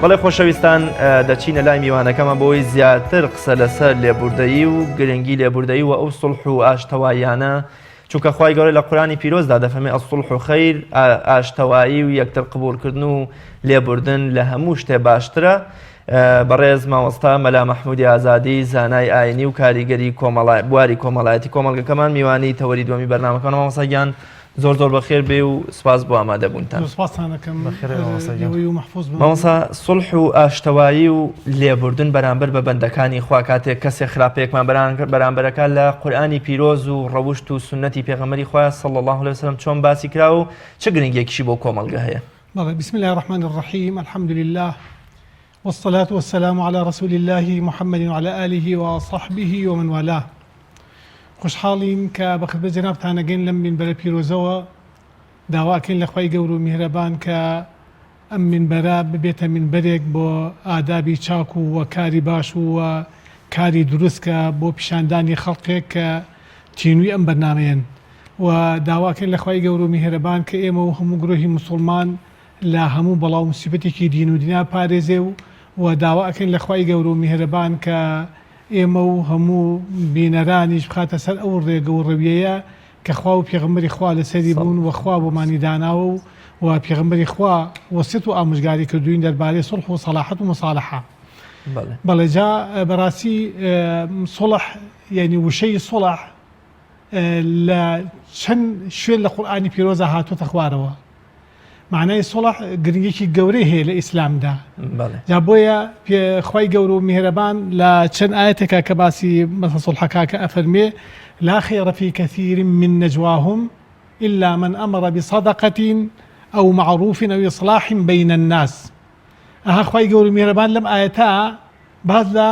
بەڵێ خۆشەویستان دەچینە لای میوانەکەمە بۆی زیاتر قسە لەسەر لێبوردەیی و گرنگی لێبوردەیی و ئەو سڵح و ئاشتەواییانە چونکە خوای گەورە لە قورآنی پیرۆزدا دەفەرمێ ئەسڵح و خەیر ئاشتەوایی و یەکتر قبولکردن و لێبوردن لە هەموو شتێ باشترە بەڕێز مامۆستا مەلا مەحمودی ئازادی زانای ئاینی و کاریگەری بواری کۆمەڵایەتی کۆمەڵگەکەمان میوانی تەوەری دووەمی بەرنامەکان مامۆستاگیان زۆر زۆر بەخێر بێ و سپاس بۆ ئامادەبوونتان مامۆستا سڵح و ئاشتەوایی و لێبوردن بەرامبەر بە بەندەکانی خوا کاتێک کەسێک خراپەیەکمان بەرامبەرەکە لە قورئانی پیرۆز و ڕەوشت و سنەتی پێغەمبەری خوا صلی الله عليه وسلم چۆن باسی کرا و چه گرنگێکیشی بۆ کۆمەڵگە هەیە بسم الله الرحمن الرحيم الحمد لله والصلاة والسلام على رسول الله محمد وعلى آله وصحبه ومن والاه خوشحاڵین کە بەخت بە جەنابتانەگەین لەم منبەرە پیرۆزەوە داواکەین لە خوای گەورە و میهرەبان کە ئەم منبەرە ببێتە منبەرێک بۆ ئادابی چاک و کاری باش و کاری دروستکە بۆ پیشاندانی خەڵکێک کە تینووی ئەم بەرنامەیەن و داواکەین لە خوای گەورە و میهرەبان کە ئێمە و هەموو گرۆهی موسڵمان لە هەموو بەڵاو موسیبەتێکی دین و دینا پارێزێ و داواکەین لە خوای گەورە و میهرەبان کە ئێمە و هەموو بینەرانیش بخاتە سەر ئەو ڕێگە و ڕەویەیە کە خوا و پێغەمبەری خوا لەسەری بوون و خوا بۆمانی داناوە و پێغەمبەری خوا وەسیەت و ئامۆژگاری کردوین دەربارەی سڵح و سەلاحەت و مصالحە بەڵێ جا بەڕاستی سڵح یعنی وشەی سڵح لە چەند شوێن لە قورئانی پیرۆزە هاتوۆتە خوارەوە معنای سڵح گرنگێکی گەورەی هەیە لە ئیسلامدا جا بۆیە خوای گەورە و میهرەبان لە چەند ئاەتێکە کە باسی مەسە سڵحەکە کە ئەفەرمێ لا خير في كثير من نجواهم إلا من أمر بصدقة أو معروف أو إصلاح بين الناس ئەها خوای گەورە و میهرەبان لەم ئاەتە باز لە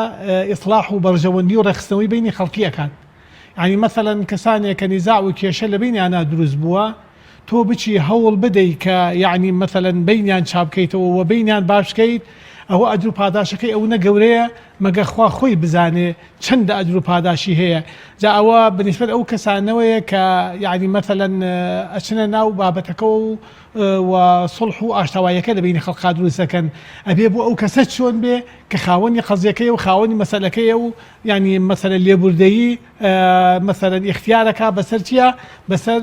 ئیصلاح و بەرژەوەندی و ڕێخستنەوەی بینی خەڵکی ئەکات یعنی مەسەڵەن کەسانێک کە نیزاع و کێشە لە بینیانە دروست بووە تۆ بچی هەوڵ بدەیت کە یعنی مەسەڵەن بینیان چاپکەیتەوە و بینیان باشکەیت ئەوە ئەجر و پاداشەکەی ئەو نەگەورەیە مەگە خوا خۆی بزانێ چەندە ئەجر و پاداشی هەیە جا ئەوە بنسبەت ئەو کەسانەوەیە کە یعنی مەسەڵەن ئەچنە ناو بابەتەکە و سڵح و ئاشتەواییەکە لە بینی خەڵقا دروستەکەن ئەبێ بۆ ئەو کەسە چۆن بێ کە خاوەنی قەزیەکەیە و خاوەنی مەسەلەکەیە و یعنی مەسەلەن لێبوردەیی مەسەلەن اختیارەکە بەسەر چییە بەسەر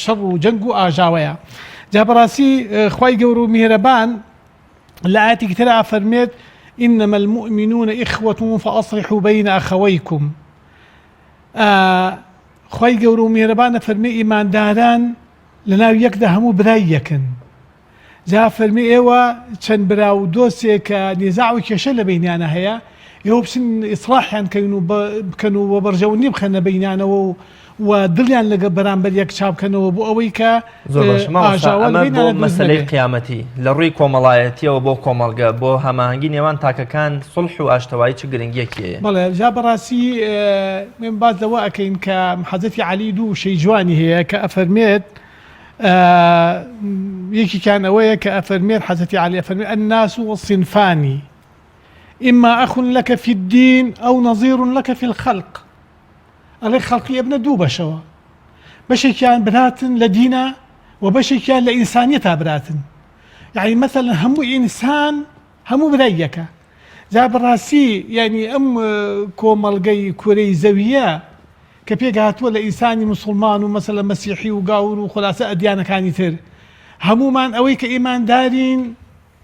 شەڕ و جەنگ و ئاژاوەیە جا بەڕاستی خوای گەورە و میهرەبان لە ئاەتێکی ترە ئەفەرمێت إنما المؤمنون إخوة فأصلحوا بين أخويكم خوای گەورە و میهرەبان ئەفەرمێ ئیمانداران لەناو یەکدا هەموو برای یەکن جا فەرمی ئێوە چەند برا و دۆستێک کە نیزاع و کێشە لە بینیانە هەیە ئێوە بچن ئیسلاحیان بکەن و بەرژەوەندی بخەنە بینیانەوە و دڵیان لەگە بەرامبەر یەک چاپکەنەوە بۆ ئەوەی کە بۆ مەسەلەی قیامەتی لە ڕووی کۆمەڵایەتیەوە بۆ کۆمەڵگە بۆ هەماهەنگی نێوان تاکەکان سڵح و ئاشتەوایی چ گرنگیەکیەیە بەڵێ جا بەڕاستی من باز لەوە ئەکەین کە حەزەتی عەلی دوو شەی جوانی هەیە کە ئەفەرمێت یەکیان ئەوەیە کە ئەفەرمێت حەزەتی عەلی ئەفەرمێت الناس صنفان إما أخ لك في الدين أو نظير لك في الخلق ئەڵێ خەڵقی ئەبنە دوو بەشەوە بەشێکیان براتن لە دینە و بەشێکیان لە ئینسانیەتا براتن یعنی مەسەڵەن هەموو ئینسان هەموو برای یەکە جا بەڕاستی یعنی ئەم کۆمەڵگەی کورەی زەویە کە پێگاتووە لە ئینسانی مسلمان و مەسەلە مەسیحی و گاور و خلاصە ئەدیانەکانی تر هەمومان ئەوەی کە ئیماندارین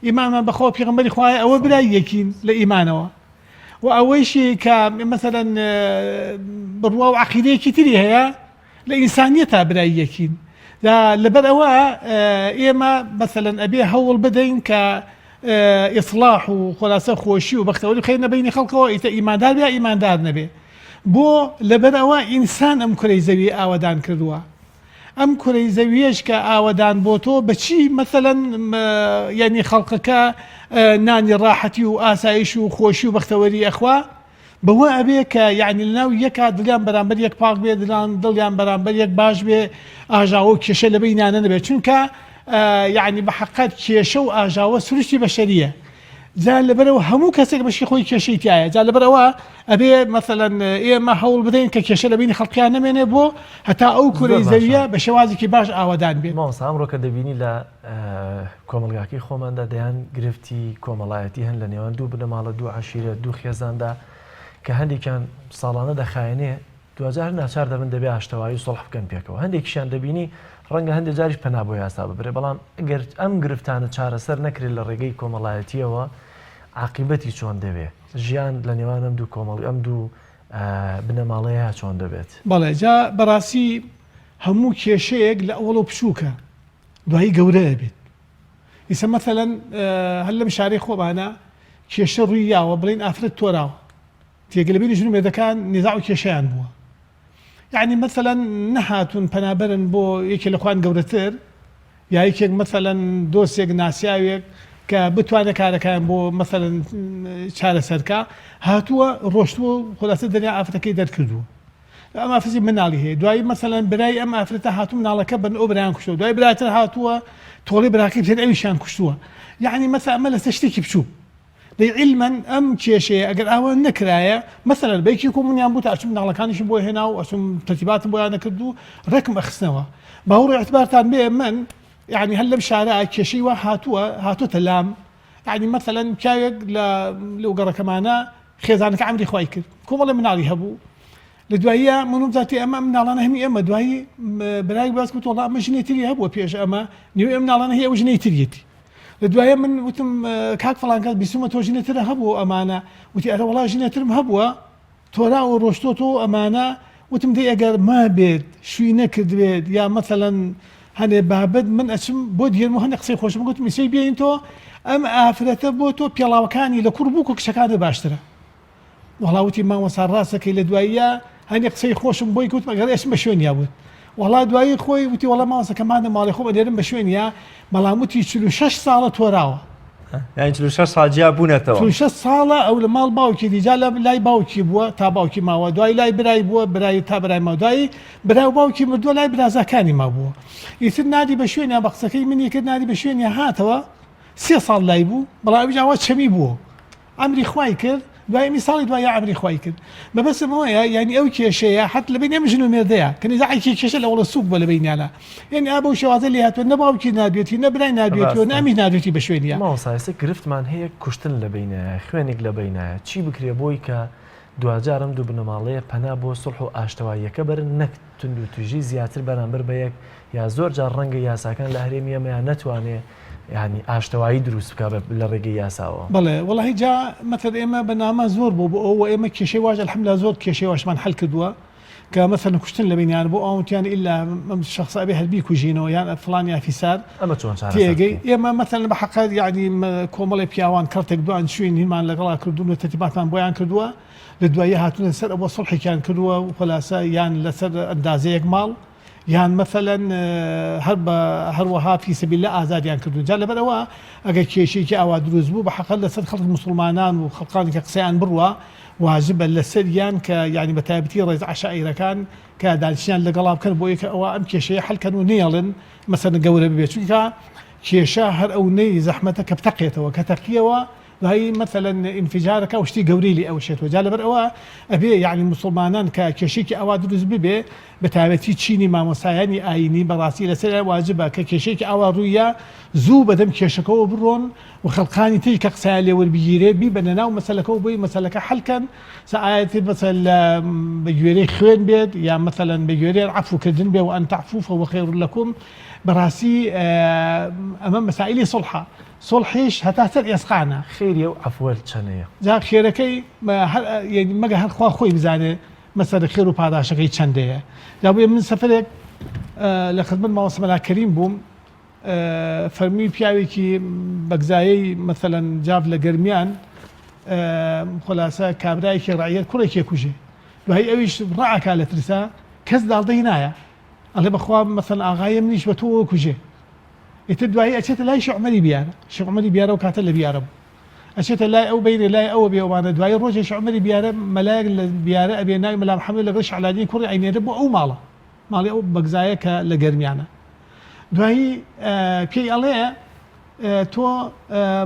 ئیمانمان بەخۆ پێغەمبەری خوایە ئەوە برای یەکین لە ئیمانەوە و ئەوەیشی کە مەسەلەن بڕوا و عەقیدەیەکی تری هەیە لە ئینسانیەتە برای یەکین لەبەر ئەوە ئێمە مەسەلەن ئەبێ هەوڵ بدەین کە ئیصلاح و خلاصە خۆشی و بەختەوەری خێرنە بینی خەڵکەوە ئیتە ئیماندار بێ ئیماندار نەبێ بۆ لەبەر ئەوە ئینسان ئەم کوڕەی زەوی ئاوەدان کردووە ئەم کوڕەی زەویەش کە ئاوەدان بۆ تۆ بەچی مەسەلەن یعنی خەڵقەکە نانی ڕاحەتی و ئاسایش و خۆشی و بەختەوەری ئەخوا بەوە ئەبێ کە یعنی لەناو یەکا دڵیان بەرامبەر یەک پاک بێ دڵیان بەرامبەر یەک باش بێ ئاژاوە و کێشە لە بینانە نەبێت چونکە یعنی بە حەقەت کێشە و ئاژاوە سروشتی بەشەریە جا لەبەرەوە هەموو کەسێک بەشی خۆی کێشەی تایە جا لەبەرەوە ئەبێ مەسەلەن ئێمە هەوڵ بدەین کە کێشە لە بینی خەڵقیان نەمێنێ بۆ هەتا ئەو کوڕەی زەویە بە شێوازێکی باش ئاوەدان بێت مامۆستا ئەمڕۆ کە دەبینی لە کۆمەلگاکەی خۆماندا دەیان گرفتی کۆمەڵایەتی هەن لە نێوان دوو بنەماڵە دوو عەشیرە دوو خێزاندا کە هەندێکیان ساڵانە دەخایەنێ دوجار ناچار دەبن دەبێ ئاشتەوایی و سڵح بکەن پێکەوە هەندێکیشیان دەبینی ڕەنگە هەندێک جاریش پەنا بۆ یاسا ببرێ بەڵام ئەگەر ئەم گرفتانە چارەسەر نەکرێت لە ڕێگەی کۆمەڵایەتیەوە عاقبەتی چۆن دەبێت ژیان لە نێوان ئەم دوو کۆمەڵی ئەم دوو بنەماڵەیە چۆن دەبێت بەڵێ جا بەڕاستی هەموو کێشەیەک لە ئەوڵە بچووکە دوایی گەورەیە بێت ئیسە مەثەلەن هەر لەم شارەی خۆمانە کێشە ڕووی یاوە بڵین ئافرەت تۆراوە تێگە لە بینی ژن مێردەکان نزاع و کێشەیان بووە یعنی مەثەلەن نەهاتون پەنابەرن بۆ یەکێ لە خوان گەورەتر یا یەکێک مەثەلەن دۆستێک ناسیاوێک کە بتوانێت کارەکان بۆ مەثەلەن چارەسەرکە هاتووە ڕۆشتووە خلاصە دەریا ئافرەتەکەی دەرکردووە ئەم ئافرەتی مناڵی هەیە دوایی مەثەلەن برای ئەم ئافرەتە هاتوو مناڵەکە بن ئەو برایان کوشتووە دوای براتر هاتووە تۆڵی براکەی بێت ئەویشیان کوشتووە یعنی مەثەلەن ئەمە لەسەر شتێکی بچوو علما ئەم کێشەیە ئەگەر ئاوە نەکرایە مەثەلەن بەیەکی کۆمونیان بوو تا ئەچوم مناڵەکانیشم بۆ هێنا و ئەچوم تەرتیباتم بۆیان نەکردو ڕێکم ئەخستنەوە باوەڕی اعتبارتان بێ من يعني هل لم شارع كشي هاتو تلام يعني مثلا كايق لو قرا كمانا خيزانك عمري خوايكر كم والله من علي هبو لدوايا منو ذاتي اما من على همي اما دواي براي باس قلت والله ما جنيتري هبو بيش اما نيو من على هي وجنيتريتي لدوايا من وتم كاك فلان كان بيسمى تو جنيتر هبو امانه وتي انا والله جنيتر هبو تورا وروشتو امانه وتم دي اجر ما بيد شوي نكد بيد يا مثلا هەنێ بابەت من ئەچم بۆ دیێن و هەندێک قسەی خۆشم گوت میسەی بێین تۆ ئەم ئافرەتە بۆ تۆ پێڵاوەکانی لە کوڕ بوو و کچەکانە باشترە وەڵاوتی مامۆستا ڕاستەکەی لە دواییە هەندێک قسەی خۆشم بۆی گوت مەگەر ئێسم بە شوێنیا بوت وەڵا دوایی خۆی وتی وەڵا مامۆستا کەمانە ماڵی خۆ بەدێرم بە شوێنیا بەڵام وتی 46 ساڵە تۆراوە یعنی 46 ساڵ جیا بوونەتەوە 46 ساڵە ئەو لە ماڵ باوکی دیجا لای باوکی بووە تا باوکی ماوە دوای لای برای بووە برای تا برای ماوە دوایی برای و باوکی مردووە لای برازەکانی ما بووە ئیتر نادی بە شوێنیا بە قسەکەی منی کرد نادی بە شوێنیا هاتەوە 3 ساڵ لای بوو بەڵام ئەویش ئاوا چەمی بووە ئەمری خوای کرد دوای میساڵی دوای ئەمری خوای کرد بەبەسمەوەیە یعنی ئەو کێشەیە حەت لە بین ئەم ژن و مێردەیە کە نزاعێکی کێشە لە وڵە سووک بۆ لە بینیانە یعنی ئا بەو شێوازە لێ هاتووە نە باوکی نادوێتی نە برای نادوێتیەوە نامی نادوێتی بە شوێنیە ماوەسایسە گرفتمان هەیە کوشتن لە بینایە خوێنێک لە بینایە چی بکرێ بۆی کە دوجارم دوو بنەماڵەیە پەنا بۆ سڵح و ئاشتەواییەکە بەرن نەک تند و توژی زیاتر بەرامبەر بە یەک یا زۆر جار ڕەنگە یاساکان لە هەرێمی ئەمەیان نەتوانێت يعني ئاشتەوایی دروست بکە لە ڕێگەی یاساوە بەڵێ وەڵی جا مەثەن ئێمە بەنامە زۆر بوو بۆ ئەوە ئێمە کێشەی واژ الحەمدوللا زۆر کێشەی واشمان حەل کردووە کە مەثەن کوشتن لە بینیان بۆ ئەوتیان ئیلا شخص ئەبێ هەربی کوژینەوە یان فڵان یافیسار ئەمە چۆن تێگەی ئێمە مەثەن بە حەقیقەت یعنی کۆمەڵی پیاوان کارتێک دوان شوێنیمان لەگەڵا کردوون و تەرتیباتمان بۆیان کردووە لە دواییە هاتوونە سەر ئەوە سڵحێکیان کردووە و خلاصە یان لەسەر ئەندازەیەک ماڵ یان مەثەلەن هەروەها فی سەبیل الله ئازادیان کردوون جا لەبەرەوە ئەگەر کێشێکی ئاوا دروست بوو بە حەقیقەت لەسەر خەڵکی مسلمانان و خەڵقانی کە قسەیان بڕوە واجبە لەسەریان کە یعنی بە تایبەتی ڕێز عەشائیرەکان کە دانیشتیان لەگەڵا بکەن بۆ یەکە ئەوە ئەم کێشەیە حەلکەن و نێڵن مەسەلەن گەورە ببێت چونکە کێشە هەر ئەو نەی زەحمەتە کە بتەقێتەوە کە تەقیەوە دوایی مەثلەن ئینفجارەکە و شتی گەورەی لێ ئەوشێتەوە جا لەبەر ئەوە ئەبێ یعنی مسلمانان کە کێشێکی ئەوا دروست ببێ بە تایبەتی چینی مامۆسایانی ئاینی بەڕاستی لەسەر واجبە کە کێشێکی ئەوا ڕوویە زوو بەدەم کێشەکەەوە بڕۆن و خەڵقانی تری کە قسەیان لێ وەربگیرێ بی بە نەناو مەسەلەکەەوە بۆی مەسەلەکە حەلکەن سەعایەتی مەسەل بە گوێرەی خوێن بێت یا مەثلەن بە گوێرەی عەفوکردن بێ و ئەن تعفوف وخەیر لەکم بەڕاستی ئەمە مەسائلی سڵحە سڵحیش هەتا سەر ئێسقانە خێریە و عەفوە چەندەیە جا خێرەکەی مەگە هەرخوا خۆی بزانێ مەسەر خێر و پاداشەکەی چەندەیە جا بۆیە من سەفرێک لە خزمەت ماوە سەمەلا کەریم بووم فەرمی پیاوێکی بەگزایەی مەثلەن جاف لە گەرمیان خلاصە کابرایەکی ڕایەت کوڕێکی کوژێ دوای ئەویش ڕائکا لە ترسا کەس داڵدەی نایە ئەڵێ بەخوا مەثلەن ئاغایە منیش بە تۆ کوژێ ئیتر دوایی ئەچێتە لای شێخ عومەری بیارە و کاتە لە بیارە بوو ئەچێتە لای ئەو بینێ لای ئەوە بێوانە دوای ڕۆژێ شێخ عومەری بیارە مەلایەک لە بیارە ئەبێ ناوی مەلا محەممەد لەگەڵ شەعلادین کوڕی عینێرە بۆ ئەو ماڵی ئەو بەگزایە کە لە گەرمیانە دوایی پێی ئەڵێ تۆ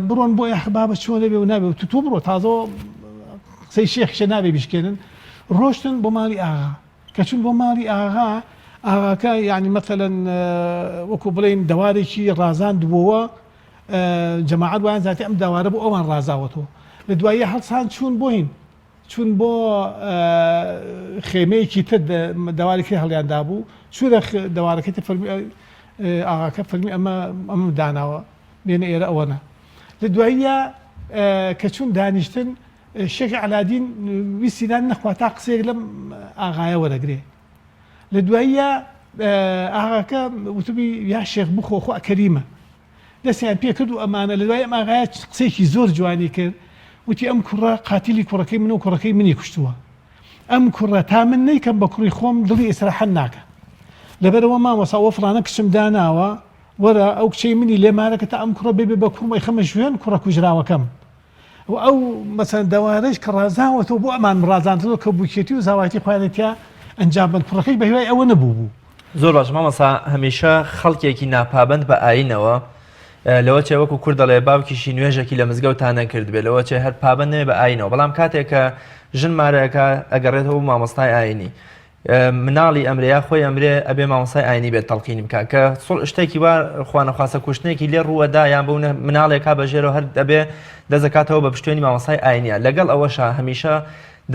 بڕۆن بۆ ئەحبابە چۆن لەبێ و نابێ و تۆ بڕۆ تازەوە قسەی شێخشە نابێ بیشکێنن ڕۆشتن بۆ ماڵی ئاغا کە چون بۆ ماڵی ئاغا ئاغاکە یعنی مەثلەن وەکو بڵێن دەوارێکی ڕازان بووەوە جەماعەت وایان زیاتر ئەم داوارە بۆ ئەوان ڕازاوەتەوە لە دواییە هەڵسان چوون بۆ خێمەیەکی تر داوارێکی هەڵیاندا بوو چوونە دەوارەکەی تر فەرمی ئاغاکە فەرمی ئەمە داناوە بێنە ئێرە ئەوەنە لە دواییە کە چون دانیشتن شێخی عەلادین ویستیدان نەخوا تا قسەیەک لەم ئاغایە وەرەگرێ لە دواییە ئاغاکە وتبی یا شێخ بخۆ خوا کەریمە دەستیان پێ کرد و ئەمانە لە دوای ئەم ئاغایە قسەیەکی زۆر جوانی کرد وتی ئەم کوڕە قاتیلی کوڕەکەی من و کوڕەکەی منی کوشتووە ئەم کوڕە تا من نەیکەم بە کوڕی خۆم دڵی ئیسراحەت ناکە لەبەرەوە مامۆستا وە فڵانە کچم داناوە وەرە ئەو کچەی منی لێمارەکە تا ئەم کوڕە بێبێ بە کوڕمەی خەمە ژوێن کوڕە کوژراوەکەم و ئەو مەسەن دەوارەش کە ڕازاوەتەوە بۆ ئەمان ڕازاندنەوە کە بووکێتی و زاواتی خوانێتیا ئەنجام بن کوڕەکەی بە هیوای ئەوە نەبوو زۆر باش مامەسا هەمیشە خەڵکێکی ناپابند بە ئاینەوە لەوە چێ وەکو کوور دەڵێ باوکیشی نوێژێکی لە مزگەوتانە کرد بێ لەوە چێ هەر پابند نەبێ بە ئاینەوە بەڵام کاتێک کە ژن مارەکە ئەگەڕێتەوە مامۆستای ئاینی مناڵی ئەمرەیە خۆی ئەمرێ ئەبێ مامۆستای ئاینی بێت تەڵقینی بکە کە شتێکی وا خوانەخواسە کوشتنێکی لێ ڕووەدا یان بەونە مناڵێکا بەژێرەوە هەر دەبێ دەزەکاتەوە بە پشتێنی مامۆستای ئاینیە لەگەڵ ئەوەشە هەمیشە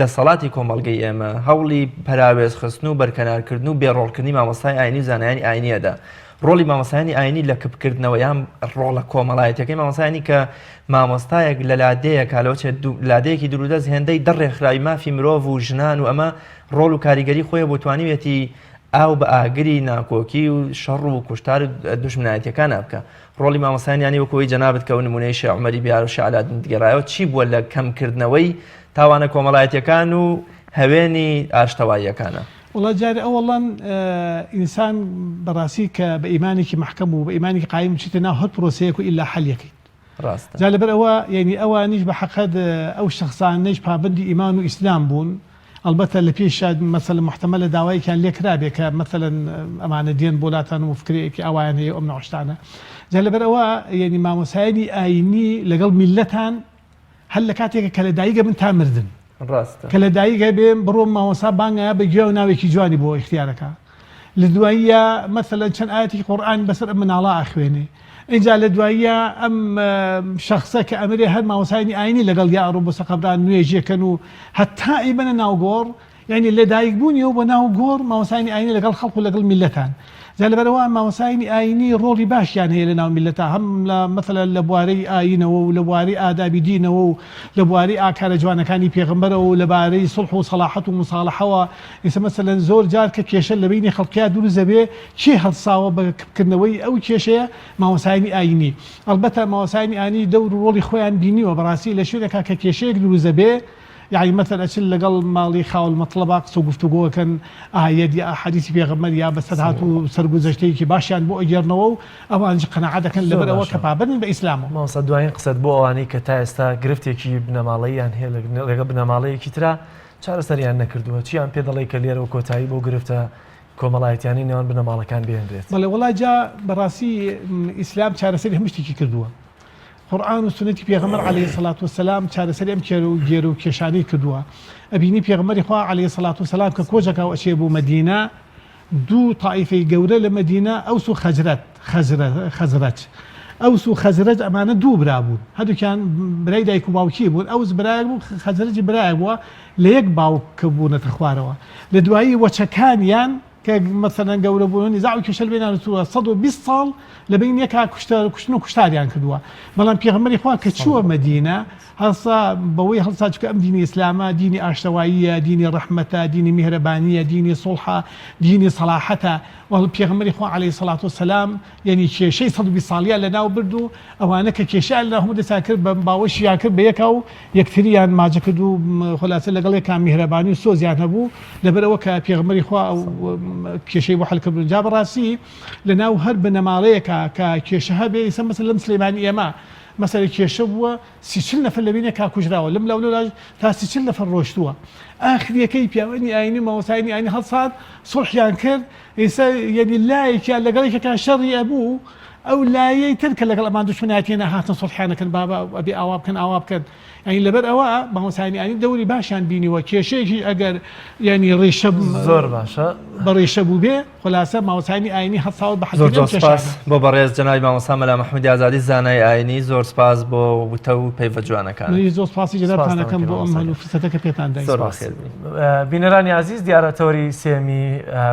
دەسەڵاتی کۆمەڵگەی ئێمە هەوڵی پەراوێز خستن و بەرکەنارکردن و بێڕۆڵکردنی مامۆستای ئاینی و زانایانی ئاینیەدا ڕۆڵی مامۆستایانی ئاینی لە کپکردنەوە یان ڕۆڵە کۆمەڵایەتەکەی مامۆستایانی کە مامۆستایەک لە لادەیە کالەوە لادەیەکی دوورودەست هێندەی دەڕێکخراوی مافی مرۆڤ و ژنان و ئەمە ڕۆڵ و کاریگەری خۆی بۆ توانیوێتی ئاو بە ئاگری ناکۆکی و شەڕ و کوشتار دوژمنایەتیەکان بکە ڕۆڵی مامۆستایانی وەکەوەی جەنابەت کە نمونەی شێخ عومەری بیار و شەعلادین دگەڕایەوە چی بووە لە کەمکردنەوەی تاوانە کۆمەڵایەتیەکان و هەوێنی ئاشتەواییەکانە وڵا جارێ ئەوەڵان ئینسان بەڕاستی کە بە ئیمانێکی محکەم و بە ئیمانێکی قایم چیتە ناو هەر پرۆسەیەک و ئیلا حەلیەکەیت جا لەبەر ئەوە یعنی ئەوانیش بە حەقەت ئەو شەخصانەش پابندی ئیمان و ئیسلام بوون ئەلبەتە لە پێش مەسەلە محتەمەلە داوایەکیان لێ کرابێ کە مەسەلەن ئەمانە دێن بۆلاتان و فکرەیەکی ئەوایان هەیە ئەم نەوەشتانە جا لەبەر ئەوە یعنی مامۆسایانی ئاینی لەگەڵ میلەتان هەر لە کاتێکە کە لە دایکە بن تا مردن کە لە دایکە بێ بڕۆم مامۆسا بانگە بە گوێ و ناوێکی جوانی بۆ اختیارەکە لە دواییە مەسەلەن چەند ئاەتی قورئان بەسەر ئەم مناڵە ئەخوێنێ اینجا لە دواییە ئەم شخصە کە ئەمرێ هەر مامۆسایانی ئاینی لەگەڵ یاڕۆ بۆ سەقەبران نوێژیەکەن و هەتا ئیبەنە ناو گۆڕ یعنی لە دایک بوونیەوە بۆ ناو گۆڕ مامۆسایانی ئاینی لەگەڵ خەڵق و لەگەڵ میلەتان جا لەبەرەوە مامۆسایانی ئاینی ڕۆڵی باشیان هەیە لە ناو میلەتە هەم لە مەثەلەن لە بوارەی ئاینەوە و لە بوارەی ئادابی دینەوە و لە بوارەی ئاکارە جوانەکانی پێغەمبەرەوە و لەبارەی سڵح و سەلاحەت و موساڵەحەوە ئێستا مەثەلەن زۆر جار کە کێشە لە بینی خەڵکیا دروست دەبێ کێ هەڵساوە بەکردنەوەی ئەو کێشەیە مامۆسایانی ئاینی ئەلبەتە مامۆسایانی ئاینی دەور و ڕۆڵی خۆیان بینیوە بەڕاستی لە شوێنێکا کە کێشەیەک دروست دەبێ يعني مثلا أشل لقل مالي خاول مطلبة قصو قفتقوه كان آيات يا حديثي في غمر يا بس هاتو سرقو زجتي كي باشيان بو أجر نوو أو أنج قناعة كان لبر أو كبابن بإسلامه ما صدقين قصد بو أواني كتاستا قرفتي كي ابن مالي يعني هي لقب ابن مالي كترا شعر سريع نكردوها شيء عم بيضل يكلير وكوتاي بو قرفته كومەڵایەتیانی نێوان بنەماڵەکان بێنرێت بەڵێ وڵای جا بەڕاستی ئیسلام چارەسەری هەموو شتێکی کردووە قورآن و سنەتی پێغەمبەر عەلەیهی سەڵات وەسەلام چارەسەری ئەم کێرە و گێرە و کێشانەی کردووە. ئەبینی پێغەمبەری خوا عەلەیهی سەڵات وەسەلام کە کۆچێکا و ئەچێ بوو مەدینە، دوو تائیفەی گەورە لە مەدینە ئەوس و خەزرەج. ئەوس و خەزرەج ئەمانە دوو برا بوون، هەردووکیان برای دایک و باوکی بوون. ئەوس برایەک بوو، خەزرەجی برایەک بووە، لە یەک باوکە بوونەتە خوارەوە. لە دوایی وەچەکانیان کە مەسەلەن گەورە بوون نزاع و کێشە بێنان 120 ساڵ لە بین یەکا کوشتن و کوشتاریان کردووە. بەڵام پێغەمبەری خوا کە چووە مەدینە هەڵسا بەوەی هەڵسا چکە ئەم دینی ئیسلامە دینی ئاشتەواییە، دینی ڕەحمەتە، دینی میهرەبانیە، دینی سڵحە، دینی سەلاحەتە. پێغەمبەری خوا عەلەیهی سەڵات وەسەلام یعنی کێشەی 120 ساڵیان لەناو برد و ئەوانە کە کێشیان لە هەموو دەسا کرد بە باوەشیان کرد بە یەکا و یەکتریان ماجە کرد و خلاصە لەگەڵ یەکان میهرەبانی و سۆزیان هەبوو لەبەرەوە کە پێغەمبەری خوا کێشەی بۆ حەلکردن. جا بەڕاستی لەناو هەر بنەماڵەیەکە کە کێشە هەبێ ئیسا مەسەلەن لەم سلەیمانی ئێمە مەسەلە کێشە بووە 30 نەفەر لەبینە کا کوژراوە، لەم لاولۆ تا 30 نەفەر ڕۆشتووە. ئاخریەکەی پیاوەنی ئاینی مەوەسایانی ئاینی هەڵسات سڵحیان کرد، ئێستا یعنی لایەکیان لەگەڵێکەکە شەڕی ئەبوو، ئەو لایەی تر کە لەگەڵ ئەمان دوشمنایەتیانە هاتن سڵحیانەکەن بابا ئەبێ ئاوا بکەن ئاوا بکەن. یعنی لەبەر ئەوە مەوەسایانی ئاینی دەوری باشیان بینیوە کێشەیەکی ئەگەر یعنی ڕێشە زۆر باشە بەڕێشە بوو بێ خلاصە ماوەسایانی ئاینی هەساوت بە زۆر سپاس بۆ بەڕێز جەنابی مامۆستا مەلا محمودی ئازادی زانای ئاینی، زۆر سپاس بۆ وتە و پەیوە جوانەکان. زۆر سپاسی جەنابتانەکەم بۆ ئەم هەلو فرسەتەکە پێتان داین. بینەرانی عزیز، دیارەتەوەری سێمی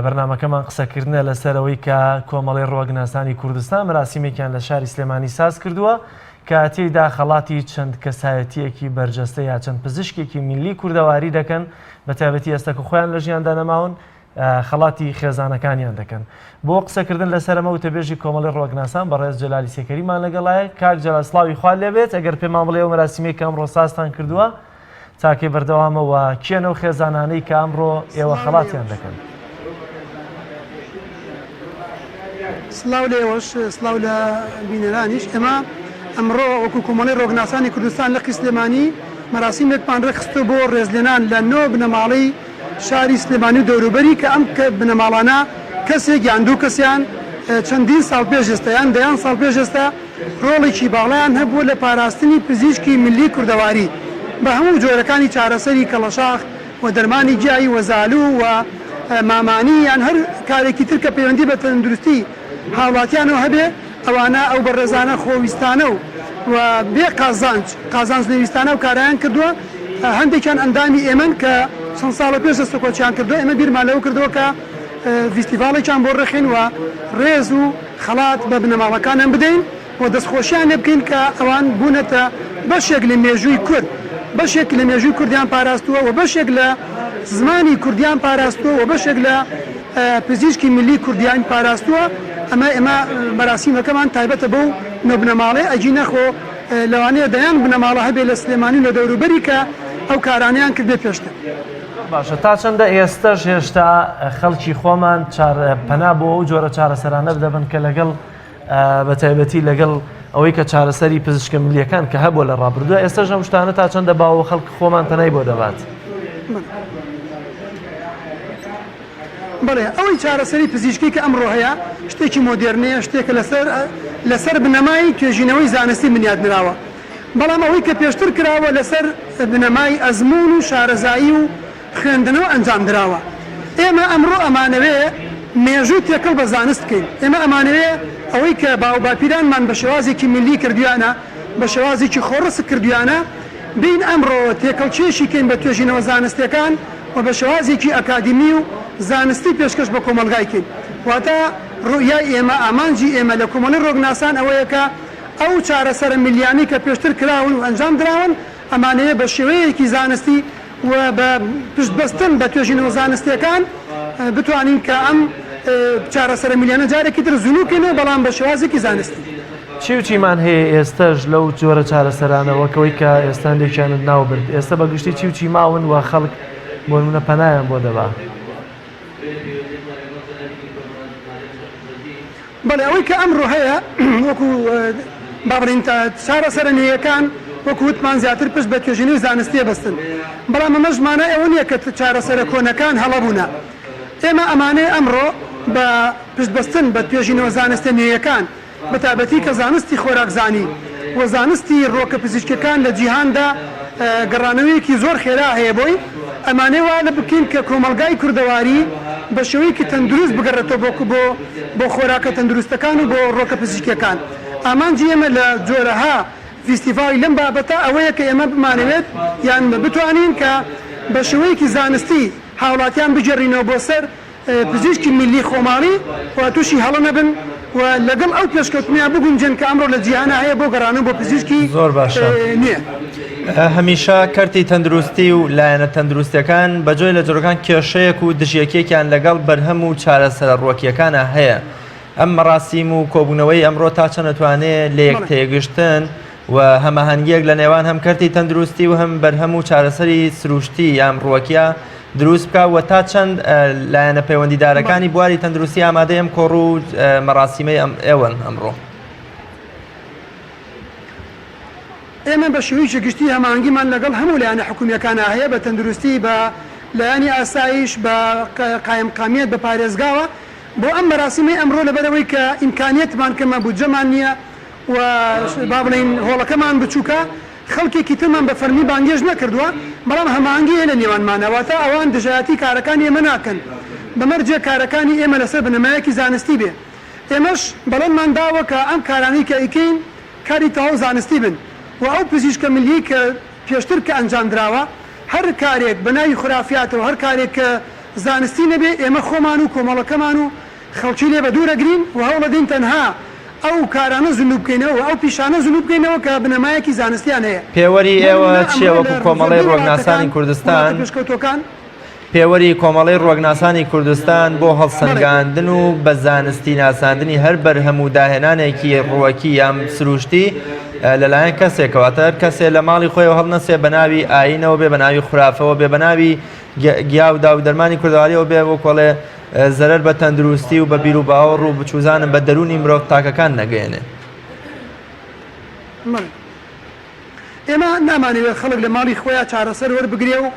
بەرنامەکەمان قسەکردنە لەسەرەوەی کە کۆمەڵی ڕۆگناسانی کوردستان مەراسیمێکیان لە شاری سلێمانی ساز کردووە کە تێیدا خەڵاتی چەند کەسایەتیەکی بەرجەستە یا چەند پزیشکێکی میلی کوردەواری دەکەن، بە تایبەتی ئێستا کە خۆیان لە ژیاندا نەماون خەڵاتی خێزانەکانیان دەکەن. بۆ قسەکردن لەسەرەمە وتەبێژی کۆمەڵی ڕۆگناسان بەڕێز جەلالی سێکەریمان لەگەڵایە. کاک جەلال سڵاوی خوا لێبێت، ئەگەر پێمان بڵێ و مەراسیمێک کە ئەمڕۆ سازتان کردووە تاکەی بەردەوامەوە کێنە و خێزانانەی کە ئەمڕۆ ئێوە خەڵاتیان دەکەن. سڵاو لێوەش سڵاو لە بینەرانیش. ئێمە ئەمڕۆ وەکو کۆمەڵی ڕۆگناسانی کوردستان لە سلێمانی مەراسیمێکمان ڕێخستە بۆ ڕێزلێنان لە 9 بنەماڵەی شاری سلێمانی و دەوروبەری کە ئەم بنەماڵانە کەسێک یان دوو کەسیان چەندین ساڵ پێش ئێستا یان دەیان ساڵ پێش ئێستا ڕۆڵێکی باڵیان هەبوو لە پاراستنی پزیشکی ملی کوردەواری بە هەموو جۆرەکانی چارەسەری کەڵەشاخ و دەرمانی گیایی وەزالوو و مامانی یان هەر کارێکی تر کە پەیوەندی بە تەندروستی هاوڵاتیانەوە هەبێ ئەوانە ئەو بەڕێزانە خۆویستانە و بێ قازانج نویستانە و کارایان کردووە. هەندێکیان ئەندامی ئێمن کە چەند ساڵە پێش دەستە کۆچیان کردووە، ئێمە بیرمان لەوە کردەوە کە فیستیڤاڵێکیان بۆ ڕێخین و ڕێز و خەڵات بە بنەماڵەکانیان بدەین و دەستخۆشیان لێ بکەین کە ئەوان بوونەتە بەشێک لە مێژووی کورد، بەشێک لە مێژووی کوردیان پاراستووە و بەشێک لە زمانی کوردیان پاراستووە و بەشێک لە پزیشکی ملی کوردیان پاراستووە. ئێمە بەراسیمەکەمان تایبەتە بەو نۆبنەماڵێ ئەجی نەخۆ لەوانەیە دەیان بنەماڵە هەبێ لە سلێمانی لە دەوروبەری کە ئەو کارانیان کرد بێ پێشتر. باشە تا چەندە ئێستاش هێشتا خەڵکی خۆمان پەنا بۆ ئەو جۆرە چارەسەرانە بدەبن کە لەگەڵ بە تایبەتی لەگەڵ ئەوەی کە چارەسەری پزیشکە ملیەکان کە هەبووە لە ڕابردووە ئێستاش ئەم شتانە تا چەندە باوە خەڵک خۆمان پەنای بۆ دەبات. بڵێ ئەوەی چارەسەری پزیشکی کە ئەمڕۆ هەیە شتێکی مۆدێرنەیە، شتێکە لەسەر بنەمای توێژینەوەی زانستی بنیاد نراوە. بەڵام ئەوەی کە پێشتر کراوە لەسەر بنەمای ئەزمون و شارەزایی و خوێندنەوە ئەنجام دراوە. ئێمە ئەمڕۆ ئەمانەوێ مێژوو تێکەڵ بە زانست بکەین. ئێمە ئەمانەوێ ئەوەی کە باو باپیرانمان بە شێوازێکی ملی کردویانە، بە شێوازێکی خۆڕست کردویانە، بین ئەمڕۆ تێکەڵ چێشی کەین بە توێژینەوە زانستیەکان و بە شێوازێکی ئەکادمی و زانستی پێشکەش بە کۆمەلگایکەین. واتە ڕوئیای ئێمە ئامانجی ئێمە لە کۆمەڵی ڕۆگناسان ئەوەیە کە ئەو چارەسەرە ملیانی کە پێشتر کراون و ئەنجام دراون ئەمانەیە بە شێوەیەکی زانستی و بە پشتبەستن بە توێژینەوە زانستیەکان بتوانین کە ئەم چارەسەرە ملیانە جارێکی تر زوونوکەینەوە بەڵام بە شێوازێکی زانستی. چی و چیمان هەیە ئێستاش لەو جۆرە چارەسەرانەوەکەوەی کە ئێستاندێکیانت ناوبرد ئێستا بەگشتی چی و چی ماون و خەڵک بۆ نمونە پەنایان بۆ دەبا؟ بەڵێ ئەوەی کە ئەمڕۆ هەیە وەکو بابڕین چارەسەرە نوێیەکان وەکو وتمان زیاتر پشت بە توێژینەوەی زانستیە بەستن، بەڵام ئەمەژمانە ئەوە نییە کە چارەسەرە کۆنەکان هەڵەبوونە. ئێمە ئەمانەیە ئەمڕۆ بە پشتبەستن بە توێژینەوە زانستە نوێیەکان بە تایبەتی کە زانستی خۆراکزانی و و زانستی ڕۆکە پزیشکەکان لە جیهاندا گەڕانەوەیەکی زۆر خێرا هەیە بۆی ئەمانەی وا لە بکەین کە کۆمەلگای کوردەواری بە شێوەیەکی تەندروست بگەڕێتەوە بۆ خۆراکە تەندروستەکان و بۆ ڕۆکە پزیشکەکان. ئامانجی ئێمە لە جۆرەها فیستیڤالی لەم بابەتە ئەوەیە کە ئێمە بمانەوێت یان بتوانین کە بە شێوەیەکی زانستی هاوڵاتیان بجێڕینەوە بۆ سەر پزیشکی میلی خۆماڵی و تووشی هەڵە نەبن و لەگەڵ ئەو پێشکەوتنیان بگونجن کە ئەمڕۆ لە جیهانە هەیە بۆ گەڕانە بۆ پزیشکی زۆر باشە نییە. هەمیشە کەرتی تەندروستی و لایەنە تەندروستیەکان بەجۆی لە جۆرەکان کێشەیەک و دژیەکێکیان لەگەڵ بەرهەم و چارەسەر ڕۆکیەکانە هەیە. ئەم مەراسیم و کۆبوونەوەی ئەمڕۆ تا چەند دەتوانێت لە یەک تێگەشتن و هەماهەنگیەک لە نێوان هەم کەرتی تەندروستی و هەم بەرهەم و چارەسەری سروشتی یان ڕۆکیە دروست بکە و تا چەند لایەنە پەیوەندیدارەکانی بواری تەندروستی ئامادەی ئەم کۆڕ و مەراسیمەی ئێوەن ئەمڕۆ. ئێمە بە شێوەیەکی گشتی هەماهەنگیمان لەگەڵ هەموو لایەنە حکوومیەکانە هەیە بە تەندروستی بە لایەنی ئاسایش بە قایمقامیت بە پارێزگاوە بۆ ئەم مەراسیمەی ئەمڕۆ لەبەرەوەی کە ئیمکانیەتمان کەمە بودجەمان نییە و با بڵین هۆڵەکەمان بچووکە خەڵکێکی ترمان بە فەرمی بانگێژ نەکردووە بەڵام هەماهەنگی هەیە لە نێوانمانەوەتە ئەوان دژایەتی کارەکانی ئێمە ناکەن بەمەرجێ کارەکانی ئێمە لەسەر بنەمایەکی زانستی بێ ئێمەش بەڵێنمان داوە کە ئەم کارانەی کە ئیکەین کاری تەواو زانستی بن و ئەو پزیشکە ملی کە پێشتر کە ئەنجامدراوە هەر کارێک بە ناوی خورافیاتەوە هەر کارێک کە زانستی نەبێ ئێمە خۆمان و کۆمەڵەکەمان و خەڵکی لێ بە دوورەگرین و هەوڵەدەین تەنها ئەو کارانە زلوب بکەینەوە ئەو پیشانە زلوب بکەینەوە کە بنەمایەکی زانستیان هەیە. پێوەری ئێوە چیە وەکو کۆمەڵی ڕۆگناسانی کوردستان پێوەری کۆمەڵی ڕۆگناسانی کوردستان بۆ هەڵسەنگاندن و بە زانستی ناساندنی هەر بەرهەم و داهێنانێکی ڕوەکی یان سروشتی لەلایەن کەسێکەوەتە هەر کەسێ لە ماڵی خۆی هەڵنەسێ بە ناوی ئاینەوە بێ بە ناوی خورافەوە بێ بە ناوی گیا و داو دەرمانی کوردەواریەوە بێ بۆ کۆڵێ زەرەر بە تەندروستی و بە بیر و باوەڕ و بچوزانم بە دەرونی مرۆڤ تاکەکان نەگەێنێ. ئێمە نامانەوێت خەڵک لە ماڵی خۆیان چارەسەر وەربگرێ و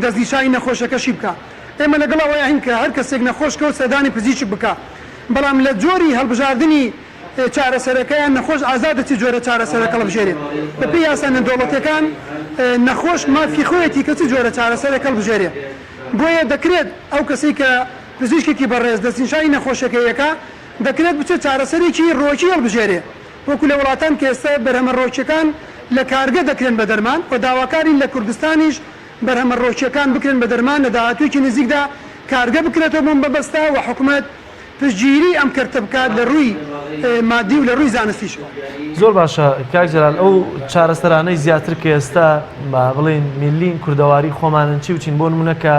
دەستنیشانی نەخۆشەکەشی بکە. ئێمە لەگەڵەوەی هین کە هەر کەسێک نەخۆشکە و سەردانی پزیشک بکە بەڵام لە جۆری هەڵبژاردننی چارەسەرەکەیان نەخۆش ئازادەتی جۆرە چارەسەرەکە هەڵبژێرێت بە پێی یاسانە دەوڵەتەکان نەخۆش مافی خۆیەتی کەچی جۆرە چارەسەرەکە هەڵبژێرێ بۆیە دەکرێت ئەو کەسی کە پزیشکێکی بەڕێز دەستنیشانی نەخۆشەکەیەکە دەکرێت بچێت چارەسەرێکی ڕۆکی هەڵبژێرێ وەکو لە وڵاتان کە ئێستا بەرهەمە ڕۆکیەکان لە کارگە دەکرێن بە دەرمان و داواکارین لە کوردستانیش بەرهەمە ڕۆکیەکان بکرێن بە دەرمان لە داهاتوویەکی نزیکدا کارگە بکرێتەوە بۆم بەبەستا و حکوومەت پشتگیری ئەم کەرتە بکات لە ڕووی مادی و لە ڕووی زانستیش. زۆر باشە کاک جەلال ئەو چارەسەرانەی زیاتر کە ئێستا بڵێن میلین کوردەواری خۆمانن چی وچین بۆ نمونەکە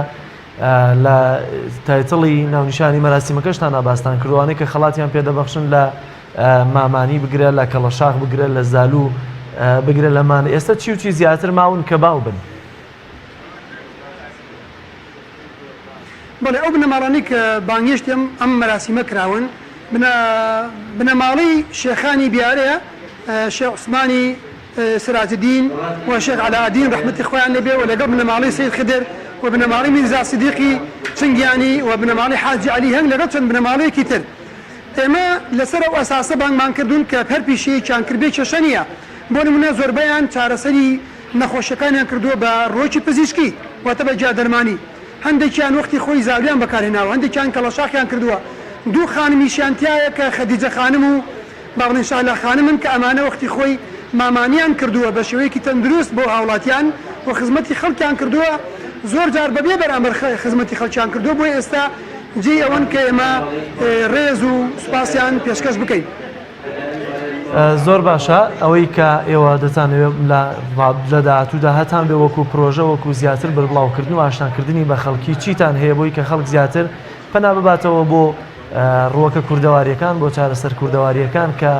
لە تایتڵی ناونیشانی مەراسیمەکەشتان ئاباستان کردوانەی کە خەڵاتیان پێدەبەخشن لە مامانی بگرێ لە کەڵەشاخ بگرێت لە زالوو بگرێت لەمان ئێستا چی وچی زیاتر ماون کە باو بن. بەڵێ ئەو بنەماڵانی کە بانگێشتم ئەم مەراسیمە کراون بنەماڵی شێخانی بیارەیە شێخ عوسمانی سراجدین و شێخ عەلاءالدین ڕەحمەتی خۆیان لێبێ و لەگەڵ بنەماڵی سەید خدر و بنەماڵی میرزا سیدیقی چنگیانی و بنەماڵی حاجی عەلی هەنگ لەگەڵ چەند بنەماڵەیەکی تر ئێمە لەسەر ئەو ئەساسە بانگمان کردوون کە هەر پیشەیەکیان کردبێ کێشە نییە بۆ نمونە زۆربەیان چارەسەری نەخۆشیەکانیان کردووە بە ڕۆکی پزیشکی واتە بە جادەرمانی هەندێکیان وەختی خۆی زاویان بەکارهێناوە هەندێکیان کەڵەشاخیان کردووە دوو خانمیشیانتیایە کە خەدیجە خانم و باڵێن شالا خانمن کە ئەمانە وەختی خۆی مامانیان کردووە بە شێوەیەکی تەندروست بۆ هاوڵاتیان و خزمەتی خەڵکیان کردووە زۆر جار بەبێ بەرامبەر خزمەتی خەڵکیان کردووە بۆی ئێستا جێ ئەوەن کە ئێمە ڕێز و سوپاسیان پێشکەش بکەین. زۆر باشە ئەوەی کە ئێوە دەتانەوێت لە داهاتوودا هەتان بێ وەکو پرۆژە وەکو زیاتر بڵاوکردن و ئاشناکردنی بە خەڵکی چیتان هەیە بۆی کە خەڵک زیاتر پەنا بباتەوە بۆ ڕووەکە کوردەواریەکان بۆ چارەسەر کوردەواریەکان کە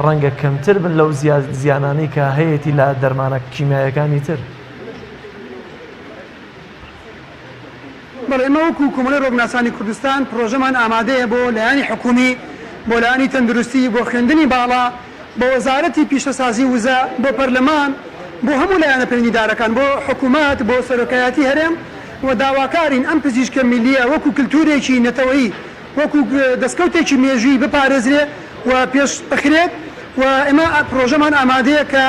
ڕەنگە کەمتر بن لەو زیانانەی کە هەیەی لە دەرمانە کیمیایەکانی تر. بەڵێ ئێمە وەکو کۆمەڵی ڕۆگناسانی کوردستان پرۆژەمان ئامادەیە بۆ لایانی حکومی بۆ لایانی تەندروستی بۆ خوێندنی باڵا بۆ وەزارەتی پیشەسازی وزە بۆ پەرلەمان بۆ هەموو لایەنە پەیوەندیدارەکان بۆ حکوومەت بۆ سەرۆکایەتی هەرێم و داواکارین ئەم پزیشکە میلیە وەکو کللتورێکی نەتەوەیی وەکو دەستکەوتێکی مێژووی بپارێزرێ و پێش بخرێت و ئێمە پرۆژەمان ئامادەیە کە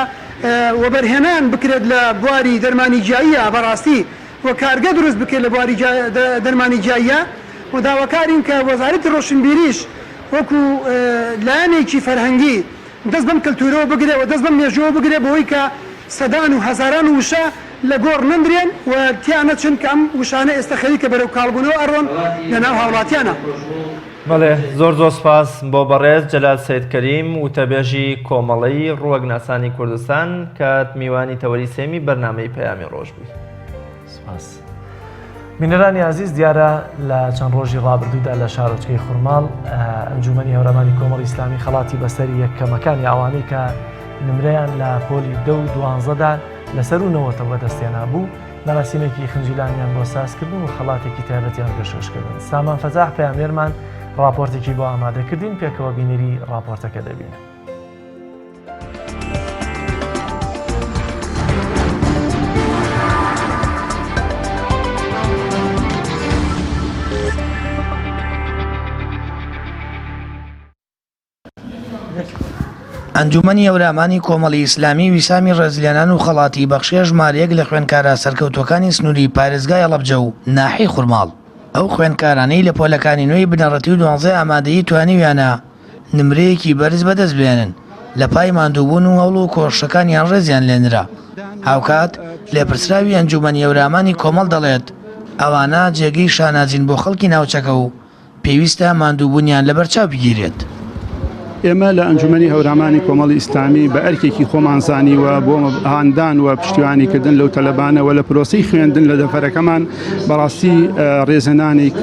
وەبەرهێنان بکرێت لە بواری دەرمانی جیاییە بەڕاستی و کارگە دروست بکرێت لە بواری دەرمانی جیاییە و داواکارین کە وەزارەتی ڕۆشنبیریش وەکو لایەنێکی فەرهەنگی دەست بەم کەلتورەوە بگرێت و دەست بەم مێژووە بگرێت بەوەی کە سەدان و هەزاران وشە لە گۆڕ نەندرێن و تیانە چن کە ئەم وشانە ئێستا خەریکە بەرەو کاڵبوونەوە ئەڕۆن لە ناو هاوڵاتیانە. بەڵێ زۆر سپاس بۆ بەڕێز جەلال سەیدکەریم وتەبێژی کۆمەڵەی ڕووەگناسانی کوردستان کە میوانی تەوەری سێمی بەرنامەی پەیامی ڕۆژ بووی. سپاس. بینەرانی عزیز دیارە لە چەند ڕۆژی ڕابردوودا لە شارۆچکەی خورماڵ ئەنجومەنی هەورەمانی کۆمەڵی ئیسلامی خەڵاتی بەسەری یەکەمەکانی ئەوانەی کە نمرەیان لە پۆلی 10 و 12دا لەسەر و نەوەتەوە بەدەستیان بوو مەراسیمێکی خنجیلانیان بۆ سازکردن و خەڵاتێکی تایبەتیان گەشۆشکردن. سامان فەزاح پەیامێرمان راپۆرتێکی بۆ ئامادەکردین پێکەوە بینەری راپۆرتەکە دەبینە. ئەنجومەنی هەورامانی کۆمەڵی ئیسلامی ویسامی ڕێزلێنان و خەڵاتی بەخشێ ژمارەیەک لە خوێندکارە سەرکەوتوەکانی سنووری پارێزگای هەڵەبجە و ناحی خورماڵ ئەو خوێندکارانەی لە پۆلەکانی نوێی بنەڕەتی و 12 ئامادەیی توانیویانە نمرەیەکی بەرز بەدەست بێنن لە پای ماندووبوون و هەوڵ و کۆشەکانیان ڕێزیان لێنرا. هاوکات لێپرسراوی ئەنجومەنی هەورامانی کۆمەڵ دەڵێت ئەوانە جێگەی شانازین بۆ خەڵکی ناوچەکە و پێویستە ماندووبوونیان لەبەرچاو بگیرێت. ئێمە لە ئەنجومەنی هەورامانی کۆمەڵی ئیسلامی بە ئەرکێکی خۆمانزانیوە بۆ هاندان و پشتیوانیکردن لەو تەلەبانەوە لە پرۆسی خوێندن لە دەفەرەکەمان بەڕاستی ڕێزەنانێک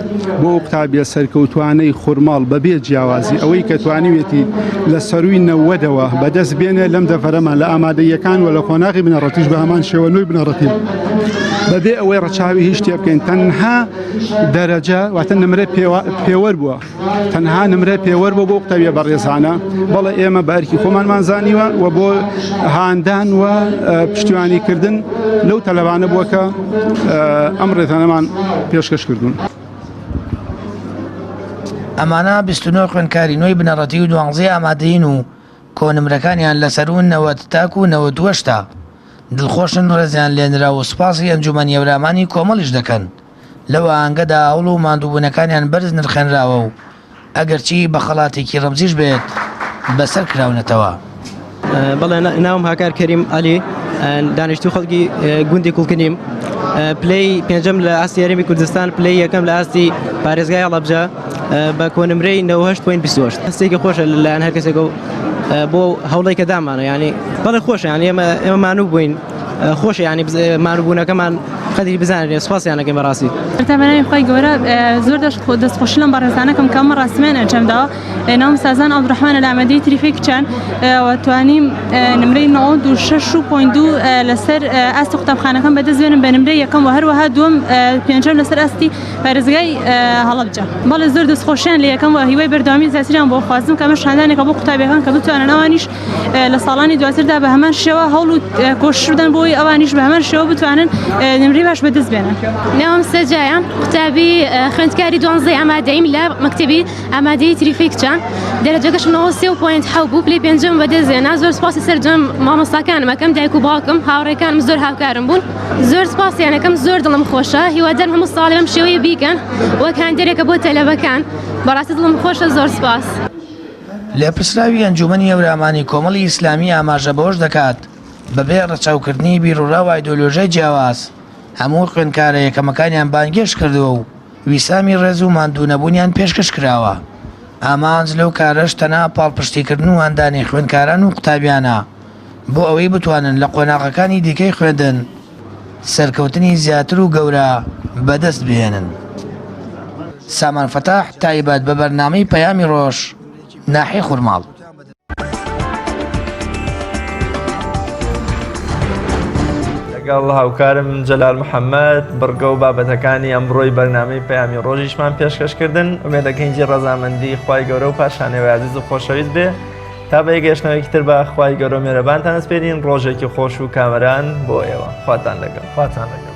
بۆ قوتابیە سەرکەوتوانەی خورماڵ بەبێ جیاوازی ئەوەی کە توانیوێتی لە سەروی نەوەدەوە بەدەست بێنێ لەم دەفەرەمان لە ئامادەیەکان و لە خۆناغی بنەڕەتیش بە هەمان شێوەنووی بنەڕەتی بەبێ ئەوەی ڕەچاوی هیچ شتێ بکەین تەنها دەرەجە واتە نمرە پێوەەر بووە تەنها نمرە پێوەەر بۆ قوتابیە بەڕێزانە بەڵێ ئێمە بەرکی خۆمانمان زانیوە و بۆ هاندان و پشتیوانیکردن لەو تەلەبانە بووە کە ئەم ڕێزانەمان پێشکەشکردوون. ئەمانە 29 خوێندکاری نوێی بنەڕەتی و 12 ئامادەین و کۆنمرەکانیان لەسەرون 90 تاک و 92 دڵخۆشن ڕێزیان لێنرا و سوپاسی ئەنجومەنی هەورامانی کۆمەڵیش دەکەن. لەو ئاهەنگەدا هەوڵ و ماندووبوونەکانیان بەرز نرخێنراوە و ئەگەرچی بە خەڵاتێکی ڕەمزیش بێت بەسەر کراونەتەوە. بەڵێ ناوم هاکار کەریم عەلی دانیشتوو خەڵکی گوندی کوڵکنیم پلەی پێنجەم لە ئاستی هەرێمی کوردستان پلەی یەکەم لە ئاستی پارێزگای هەڵەبجە بە کۆنمرەی 98.28 هەستێکی خۆشە لەلایەن هەر کەسێک بۆ هەوڵی کە دامانە ینی بەڵێ خۆشە ینی ئێمە مانوو بووین خۆشە ینی مانووبوونەکەمان قەدری بزانێت سوپاسیانەکەی بەڕاستی تەمەنای خۆی گەورە زۆر دەستخۆشی لەم بەڕێزانەکەم کەمە ڕاستیمان ئەنجامداوە ناوم سازان عەبدوڕەحمانە لە ئامادەی تریفێک چەند توانیم نمرەی 96.2 لەسەر ئاستی قوتابخانەکەم بەدەست بێنم بە نمرەی یەکەم و هەروەها دووەم پێنجەم لەسەر ئاستی پارێزگای هەڵەبجە. بەڵێ زۆر دەستخۆشیان لە یەکەم و هیوای بەردەوامی زیاتریان بۆ خوازم کە ئەمە شاندانێکە بۆ قوتابیەکان کە بتوانن ئەوانیش لە ساڵانی دواتردا بە هەمان شێوە هەوڵ و کۆشش بدەن بۆی ئەوانیش بە هەمان شێوە بتوانن نمرەی باش بەدەست بێنن. ناوم سەجایە قوتابی خوێندکاری 12 ئامادەیم لە مەکتەبی ئامادەی تریفێکچان دەرەجەکەش 93.7 بوو پلەی پێنجەم بەدەستێنا زۆر سپاسی سەرجەم مامۆستاکانم ئەەکەم دایک و باوکم هاوڕێکانم زۆر هاوکارم بوون زۆر سپاسیانەکەم زۆر دڵم خۆشە هیوادارم هەموو ساڵی بەم شێوەیە بیکەن وەک هەندێرێکە بۆ تەلەبەکان بەڕاستی دڵم خۆشە زۆر سپاس. لێپرسراوی ئەنجومەنی هەورامانی کۆمەڵی ئیسلامی ئاماژە بەوەش دەکات بەبێ ڕەچاوکردنی بیرروڕا و ئایدۆلۆژیای جیاواز هەموو خوێندکارە یەکەمەکانیان بانگێش کردووە و ویسامی ڕێز و ماندوو نەبوونیان پێشکەش کراوە. ئامانج لەو کارەش تەنها پاڵپشتیکردن و هەندانی خوێندکاران و قوتابیانە بۆ ئەوەی بتوانن لە قۆناغەکانی دیکەی خوێندن سەرکەوتنی زیاتر و گەورە بەدەست بهێنن. سامان فەتاح تایبەت بە بەرنامەی پەیامی ڕۆژ ناحی خورماڵ. لەگەڵ هاوکارم جەلال محەممەد بڕگە و بابەتەکانی ئەمڕۆی بەرنامەی پەیامی ڕۆژیشمان پێشکەشکردن ئومێدەکەینجی ڕەزامەندی خوای گەورە و پاشانەوەی عەزیز و خۆشەویست بێ تا بە گەشتنەوەیەکی تر بە خوای گەورە و مێرەبانتان دەسپێرین ڕۆژێکی خۆش و کامەران بۆ ئێوە خواتان لەگەڵ.